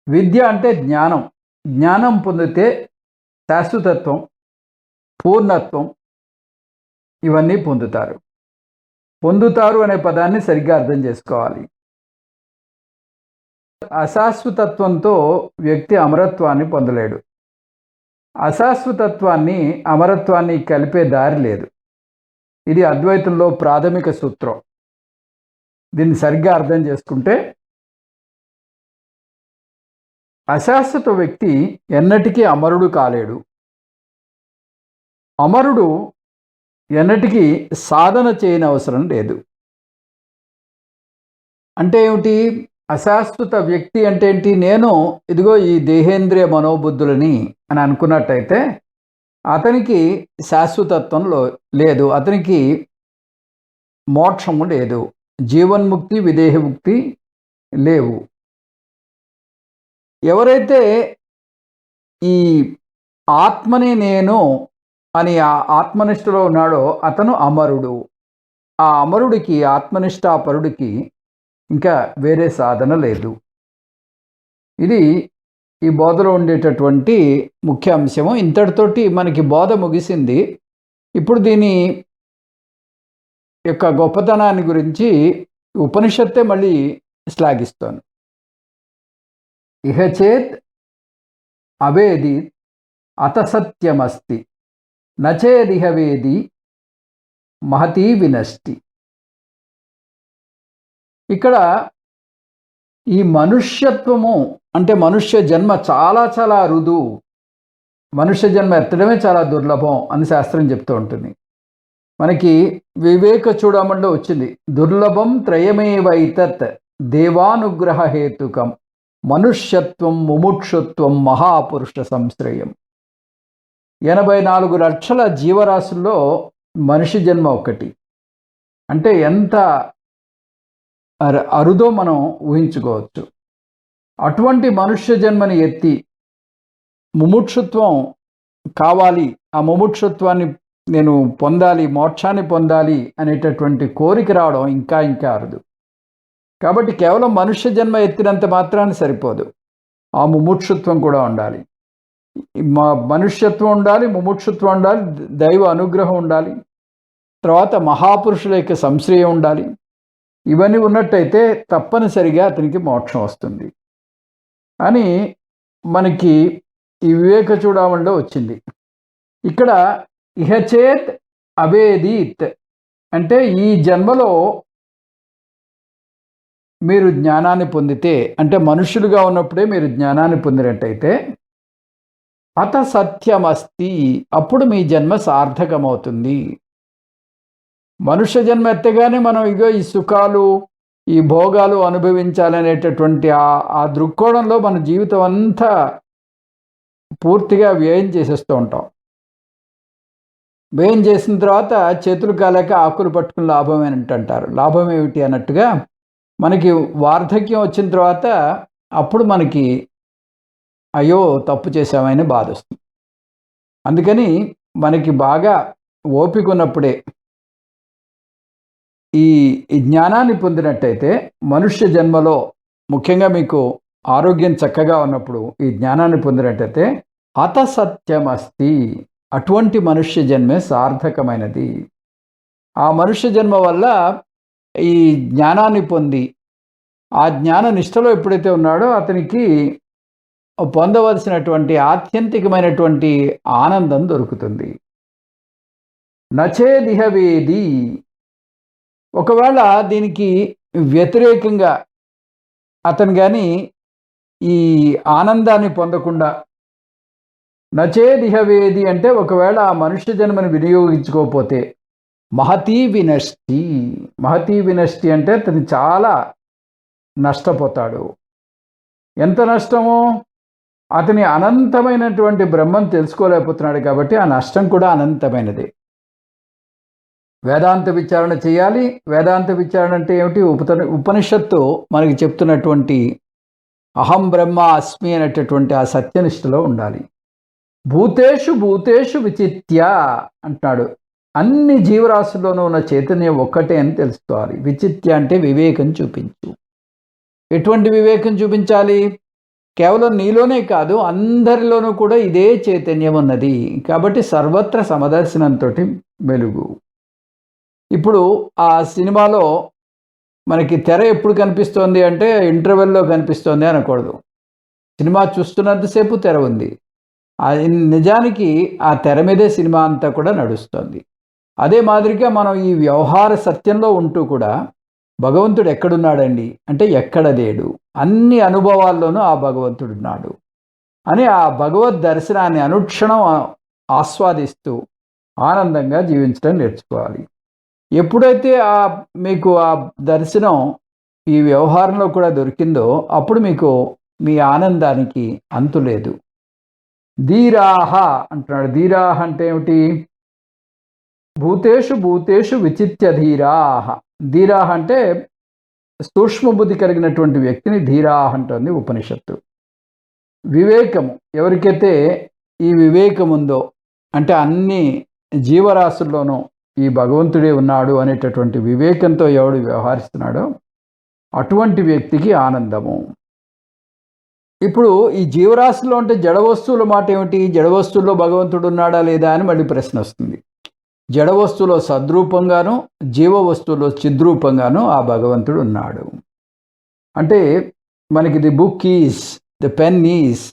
విద్య అంటే జ్ఞానం. జ్ఞానం పొందితే శాశ్వతత్వం, పూర్ణత్వం ఇవన్నీ పొందుతారు. పొందుతారు అనే పదాన్ని సరిగ్గా అర్థం చేసుకోవాలి. అశాశ్వతత్వంతో వ్యక్తి అమరత్వాన్ని పొందలేడు. అశాశ్వతత్వాన్ని అమరత్వాన్ని కలిపే దారి లేదు. ఇది అద్వైతంలో ప్రాథమిక సూత్రం. దీన్ని సరిగ్గా అర్థం చేసుకుంటే అశాశ్వత వ్యక్తి ఎన్నటికీ అమరుడు కాలేడు. అమరుడు ఎన్నటికీ సాధన చేయని అవసరం లేదు. అంటే ఏమిటి? అశాశ్వత వ్యక్తి అంటే ఏంటి? నేను ఇదిగో ఈ దేహేంద్రియ మనోబుద్ధులని అని అనుకున్నట్టయితే అతనికి శాశ్వతత్వంలో లేదు, అతనికి మోక్షము లేదు, జీవన్ముక్తి విదేహముక్తి లేవు. ఎవరైతే ఈ ఆత్మని నేను అని ఆ ఆత్మనిష్టలో ఉన్నాడో అతను అమరుడు. ఆ అమరుడికి, ఆత్మనిష్టాపరుడికి ఇంకా వేరే సాధన లేదు. ఇది ఈ బోధలో ఉండేటటువంటి ముఖ్య అంశము. ఇంతటితోటి మనకి బోధ ముగిసింది. ఇప్పుడు దీని యొక్క గొప్పతనాన్ని గురించి ఉపనిషత్తే మళ్ళీ శ్లాఘిస్తాను. ఇహ చేత్ అవేది అత సత్యమస్తి నచేదిహ వేది మహతీ వినష్టి. ఇక్కడ ఈ మనుష్యత్వము అంటే మనుష్య జన్మ చాలా చాలా అరుదు, మనుష్య జన్మ ఎత్తడమే చాలా దుర్లభం అని శాస్త్రం చెప్తూ ఉంటుంది. మనకి వివేక చూడమంలో వచ్చింది, దుర్లభం త్రయమేవైతత్ దేవానుగ్రహ హేతుకం మనుష్యత్వం ముముక్షుత్వం మహాపురుష సంశ్రయం. 84 లక్షల జీవరాశుల్లో మనిషి జన్మ ఒకటి. అంటే ఎంత అరుదో మనం ఊహించుకోవచ్చు. అటువంటి మనుష్య జన్మని ఎత్తి ముముక్షుత్వం కావాలి, ఆ ముముక్షుత్వాన్ని నేను పొందాలి, మోక్షాన్ని పొందాలి అనేటటువంటి కోరిక రావడం ఇంకా ఇంకా అరుదు. కాబట్టి కేవలం మనుష్య జన్మ ఎత్తినంత మాత్రాన్ని సరిపోదు, ఆ ముముక్షుత్వం కూడా ఉండాలి. మనుష్యత్వం ఉండాలి, ముముక్షుత్వం ఉండాలి, దైవ అనుగ్రహం ఉండాలి, తర్వాత మహాపురుషుల యొక్క సంశ్రయం ఉండాలి. ఇవన్నీ ఉన్నట్టయితే తప్పనిసరిగా అతనికి మోక్షం వస్తుంది అని మనకి ఈ వివేక చూడమణిలో వచ్చింది. ఇక్కడ ఇహచేత్ అవేదీత్ అంటే ఈ జన్మలో మీరు జ్ఞానాన్ని పొందితే, అంటే మనుషులుగా ఉన్నప్పుడే మీరు జ్ఞానాన్ని పొందినట్టయితే అత సత్యమస్తి, అప్పుడు మీ జన్మ సార్థకమవుతుంది. మనుష్య జన్మ ఎత్తగానే మనం ఇగో ఈ సుఖాలు ఈ భోగాలు అనుభవించాలనేటటువంటి ఆ దృక్కోణంలో మన జీవితం అంతా పూర్తిగా వ్యయం చేసేస్తూ ఉంటాం. వ్యయం చేసిన తర్వాత చేతులు కాలేక ఆకులు పట్టుకుని లాభం అంటారు. లాభం ఏమిటి అన్నట్టుగా మనకి వార్ధక్యం వచ్చిన తర్వాత అప్పుడు మనకి అయ్యో తప్పు చేసామని బాధ వస్తుంది. అందుకని మనకి బాగా ఓపిక ఉన్నప్పుడే ఈ జ్ఞానాన్ని పొందినట్టయితే మనుష్య జన్మలో ముఖ్యంగా మీకు ఆరోగ్యం చక్కగా ఉన్నప్పుడు ఈ జ్ఞానాన్ని పొందినట్టయితే అత సత్యమస్తి, అటువంటి మనుష్య జన్మే సార్థకమైనది. ఆ మనుష్య జన్మ వల్ల ఈ జ్ఞానాన్ని పొంది ఆ జ్ఞాన నిష్టలో ఎప్పుడైతే ఉన్నాడో అతనికి పొందవలసినటువంటి ఆత్యంతికమైనటువంటి ఆనందం దొరుకుతుంది. నచేదిహవేది, ఒకవేళ దీనికి వ్యతిరేకంగా అతను కానీ ఈ ఆనందాన్ని పొందకుండా, నచేదిహవేది అంటే ఒకవేళ ఆ మనుష్య జన్మను వినియోగించుకోకపోతే మహతీ వినష్టి. మహతీ వినష్టి అంటే అతను చాలా నష్టపోతాడు. ఎంత నష్టమో, అతని అనంతమైనటువంటి బ్రహ్మం తెలుసుకోలేకపోతున్నాడు కాబట్టి ఆ నష్టం కూడా అనంతమైనదే. వేదాంత విచారణ చేయాలి. వేదాంత విచారణ అంటే ఏమిటి? ఉపనిషత్తు మనకి చెప్తున్నటువంటి అహం బ్రహ్మ అస్మి అనేటటువంటి ఆ సత్యనిష్టలో ఉండాలి. భూతేషు భూతేషు విచిత్య అంటున్నాడు. అన్ని జీవరాశుల్లోనూ ఉన్న చైతన్యం ఒక్కటే అని తెలుసుకోవాలి. విచిత్య అంటే వివేకం చూపించు. ఎటువంటి వివేకం చూపించాలి? కేవలం నీలోనే కాదు, అందరిలోనూ కూడా ఇదే చైతన్యం ఉన్నది. కాబట్టి సర్వత్ర సమదర్శనంతో వెలుగు. ఇప్పుడు ఆ సినిమాలో మనకి తెర ఎప్పుడు కనిపిస్తోంది అంటే ఇంటర్వెల్లో కనిపిస్తోంది అనకూడదు. సినిమా చూస్తున్నంతసేపు తెర ఉంది. నిజానికి ఆ తెర మీదే సినిమా అంతా కూడా నడుస్తుంది. అదే మాదిరిగా మనం ఈ వ్యవహార సత్యంలో ఉంటూ కూడా భగవంతుడు ఎక్కడున్నాడండి అంటే ఎక్కడ లేడు, అన్ని అనుభవాల్లోనూ ఆ భగవంతుడు ఉన్నాడు అని ఆ భగవద్ దర్శనాన్ని అనుక్షణం ఆస్వాదిస్తూ ఆనందంగా జీవించడం నేర్చుకోవాలి. ఎప్పుడైతే మీకు ఆ దర్శనం ఈ వ్యవహారంలో కూడా దొరికిందో అప్పుడు మీకు మీ ఆనందానికి అంతు లేదు. ధీరాహ అంటున్నాడు. ధీరాహ అంటే ఏమిటి? భూతేషు భూతేషు విచిత్య ధీరాహ. ధీరాహ అంటే సూక్ష్మ బుద్ధి కలిగినటువంటి వ్యక్తిని ధీరాహ అంటుంది ఉపనిషత్తు. వివేకము, ఎవరికైతే ఈ వివేకం ఉందో అంటే అన్ని జీవరాశుల్లోనూ ఈ భగవంతుడే ఉన్నాడు అనేటటువంటి వివేకంతో ఎవడు వ్యవహరిస్తున్నాడో అటువంటి వ్యక్తికి ఆనందము. ఇప్పుడు ఈ జీవరాశుల్లో అంటే జడ వస్తువుల మాట ఏమిటి? జడ వస్తువుల్లో భగవంతుడు ఉన్నాడా లేదా అని మళ్ళీ ప్రశ్న వస్తుంది. జడ వస్తువులో సద్రూపంగాను జీవ వస్తువులో చిద్రూపంగాను ఆ భగవంతుడు ఉన్నాడు. అంటే మనకి the book is, the pen is,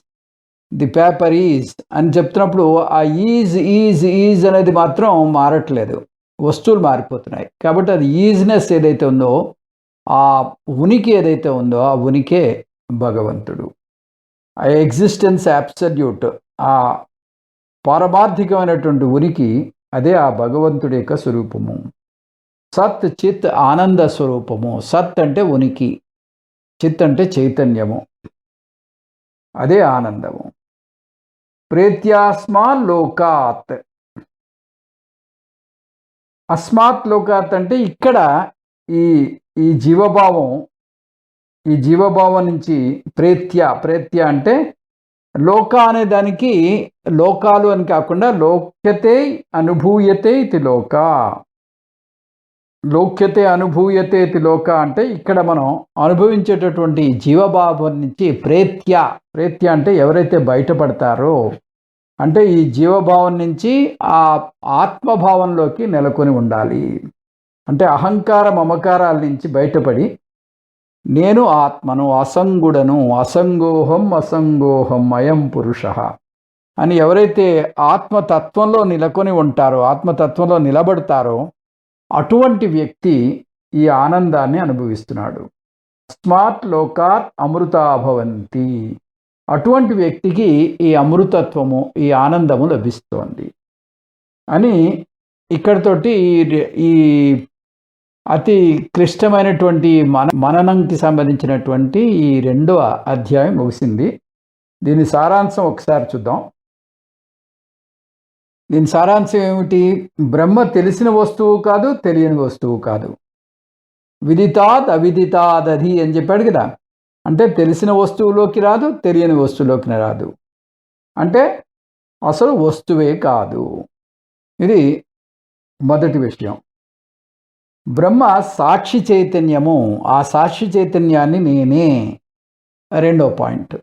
the paper is అని చెప్తున్నప్పుడు ఆ ఈజ్ అనేది మాత్రం మారట్లేదు, వస్తువులు మారిపోతున్నాయి. కాబట్టి అది ఈజ్నెస్ ఏదైతే ఉందో, ఆ ఉనికి ఏదైతే ఉందో ఆ ఉనికే భగవంతుడు. ఆ ఎగ్జిస్టెన్స్ అబ్సల్యూట్, ఆ పారమార్థికమైనటువంటి ఉనికి అదే ఆ భగవంతుడి యొక్క స్వరూపము. సత్ చిత్ ఆనంద స్వరూపము. సత్ అంటే ఉనికి, చిత్ అంటే చైతన్యము, అదే ఆనందము. ప్రేత్యాస్మాన్ లోకాత్. అస్మాత్ లోకాత్ అంటే ఇక్కడ ఈ జీవభావం, ఈ జీవభావం నుంచి ప్రేత్య అంటే లోక అనే దానికి లోకాలు అని కాకుండా లోక్యతే అనుభూయతే ఇది లోక. లోక్యతే అనుభూయతే ఇది లోక అంటే ఇక్కడ మనం అనుభవించేటటువంటి జీవభావం నుంచి ప్రేత్య అంటే ఎవరైతే బయటపడతారో అంటే ఈ జీవభావం నుంచి ఆ ఆత్మభావంలోకి నెలకొని ఉండాలి. అంటే అహంకార మమకారాల నుంచి బయటపడి నేను ఆత్మను, అసంగుడను, అసంగోహం అయం పురుష అని ఎవరైతే ఆత్మతత్వంలో నెలకొని ఉంటారో, ఆత్మతత్వంలో నిలబడతారో అటువంటి వ్యక్తి ఈ ఆనందాన్ని అనుభవిస్తున్నాడు. తస్మాత్ లోకాత్ అమృతాభవంతి. అటువంటి వ్యక్తికి ఈ అమృతత్వము, ఈ ఆనందము లభిస్తోంది అని ఇక్కడితోటి ఈ అతి క్లిష్టమైనటువంటి మననంకి సంబంధించినటువంటి ఈ 2వ అధ్యాయం ముగిసింది. దీని సారాంశం ఒకసారి చూద్దాం. దీని సారాంశం ఏమిటి? బ్రహ్మ తెలిసిన వస్తువు కాదు, తెలియని వస్తువు కాదు. విదితాద్ అవిదితాదధి అని చెప్పాడు కదా. అంటే తెలిసిన వస్తువులోకి రాదు, తెలియని వస్తువులోకి రాదు. అంటే అసలు వస్తువే కాదు. ఇది మొదటి విషయం. బ్రహ్మ సాక్షి చైతన్యము, ఆ సాక్షి చైతన్యాన్ని నేనే. 2వ పాయింట్.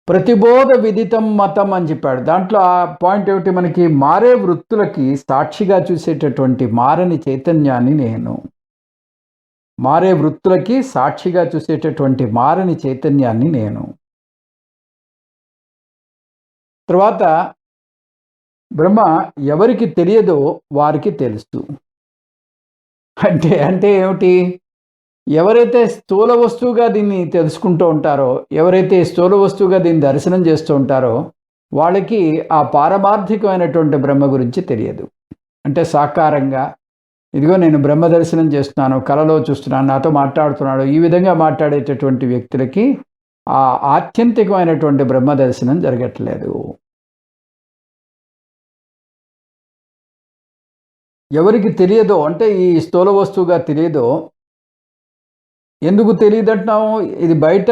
ప్రతిబోధ విదితం మతం అని చెప్పాడు. దాంట్లో ఆ పాయింట్ ఏమిటి? మనకి మారే వృత్తులకి సాక్షిగా చూసేటటువంటి మారని చైతన్యాన్ని నేను. మారే వృత్తులకి సాక్షిగా చూసేటటువంటి మారని చైతన్యాన్ని నేను. తర్వాత బ్రహ్మ ఎవరికి తెలియదో వారికి తెలుసు. అంటే ఏమిటి? ఎవరైతే స్థూల వస్తువుగా దీన్ని తెలుసుకుంటూ ఉంటారో, ఎవరైతే స్థూల వస్తువుగా దీన్ని దర్శనం చేస్తూ ఉంటారో వాళ్ళకి ఆ పారమార్థికమైనటువంటి బ్రహ్మ గురించి తెలియదు. అంటే సాకారంగా ఇదిగో నేను బ్రహ్మ దర్శనం చేస్తున్నాను, కలలో చూస్తున్నాను, నాతో మాట్లాడుతున్నాడు, ఈ విధంగా మాట్లాడేటటువంటి వ్యక్తులకి ఆ ఆత్యంతికమైనటువంటి బ్రహ్మ దర్శనం జరగట్లేదు. ఎవరికి తెలియదో, అంటే ఈ స్థూల వస్తువుగా తెలియదో, ఎందుకు తెలియదంటున్నాము? ఇది బయట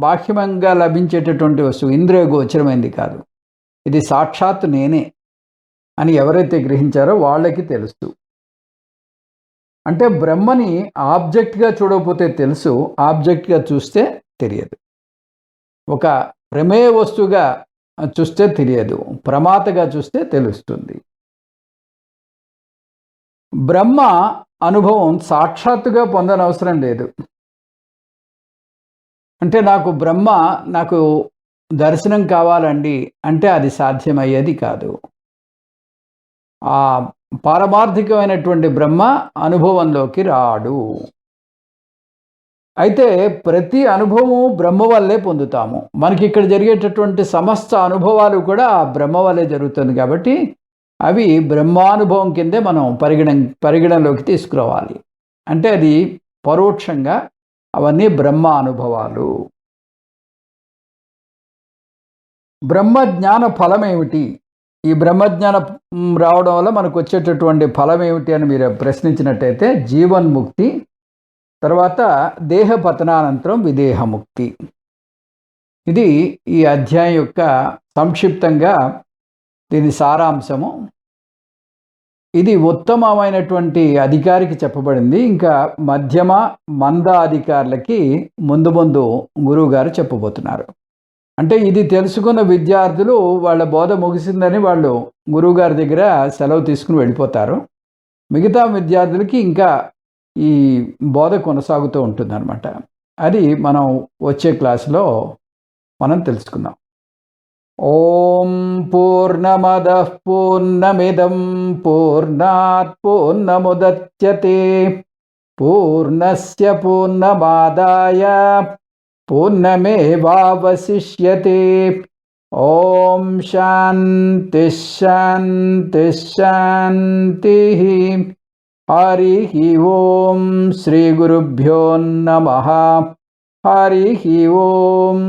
బాహ్యంగా లభించేటటువంటి వస్తువు, ఇంద్రియ గోచరమైంది కాదు, ఇది సాక్షాత్ నేనే అని ఎవరైతే గ్రహించారో వాళ్ళకి తెలుసు. అంటే బ్రహ్మని ఆబ్జెక్ట్గా చూడకపోతే తెలుసు, ఆబ్జెక్ట్గా చూస్తే తెలియదు. ఒక ప్రమేయ వస్తువుగా చూస్తే తెలియదు, ప్రమాతగా చూస్తే తెలుస్తుంది. బ్రహ్మ అనుభవం సాక్షాత్తుగా పొందనవసరం లేదు. అంటే నాకు దర్శనం కావాలండి అంటే అది సాధ్యమయ్యేది కాదు. ఆ పారమార్థికమైనటువంటి బ్రహ్మ అనుభవంలోకి రాడు. అయితే ప్రతి అనుభవము బ్రహ్మ వల్లే పొందుతాము. మనకి ఇక్కడ జరిగేటటువంటి సమస్త అనుభవాలు కూడా ఆ బ్రహ్మ వల్లే జరుగుతుంది కాబట్టి అవి బ్రహ్మానుభవం కిందే మనం పరిగణలోకి తీసుకురావాలి. అంటే అది పరోక్షంగా అవన్నీ బ్రహ్మ అనుభవాలు. బ్రహ్మజ్ఞాన ఫలం ఏమిటి? ఈ బ్రహ్మజ్ఞానం రావడం వల్ల మనకు వచ్చేటటువంటి ఫలం ఏమిటి అని మీరు ప్రశ్నించినట్టయితే జీవన్ముక్తి, తర్వాత దేహ పతనానంతరం విదేహముక్తి. ఇది ఈ అధ్యాయం యొక్క సంక్షిప్తంగా దీని సారాంశము. ఇది ఉత్తమమైనటువంటి అధికారికి చెప్పబడింది. ఇంకా మధ్యమ మంద అధికారులకి ముందు గురువు గారు చెప్పబోతున్నారు. అంటే ఇది తెలుసుకున్న విద్యార్థులు వాళ్ళ బోధ ముగిసిందని వాళ్ళు గురువుగారి దగ్గర సెలవు తీసుకుని వెళ్ళిపోతారు. మిగతా విద్యార్థులకి ఇంకా ఈ బోధ కొనసాగుతూ ఉంటుందన్నమాట. అది మనం వచ్చే క్లాసులో మనం తెలుసుకుందాం. ఓం పూర్ణమదః పూర్ణమిదం పూర్ణాత్ పూర్ణముదచ్యతే పూర్ణస్య పూర్ణమాదాయ పూర్ణమేవావశిష్యతే. ఓం శాంతి శాంతి శాంతి. హరి ఓం. శ్రీ గురుభ్యో నమః. హరి ఓం.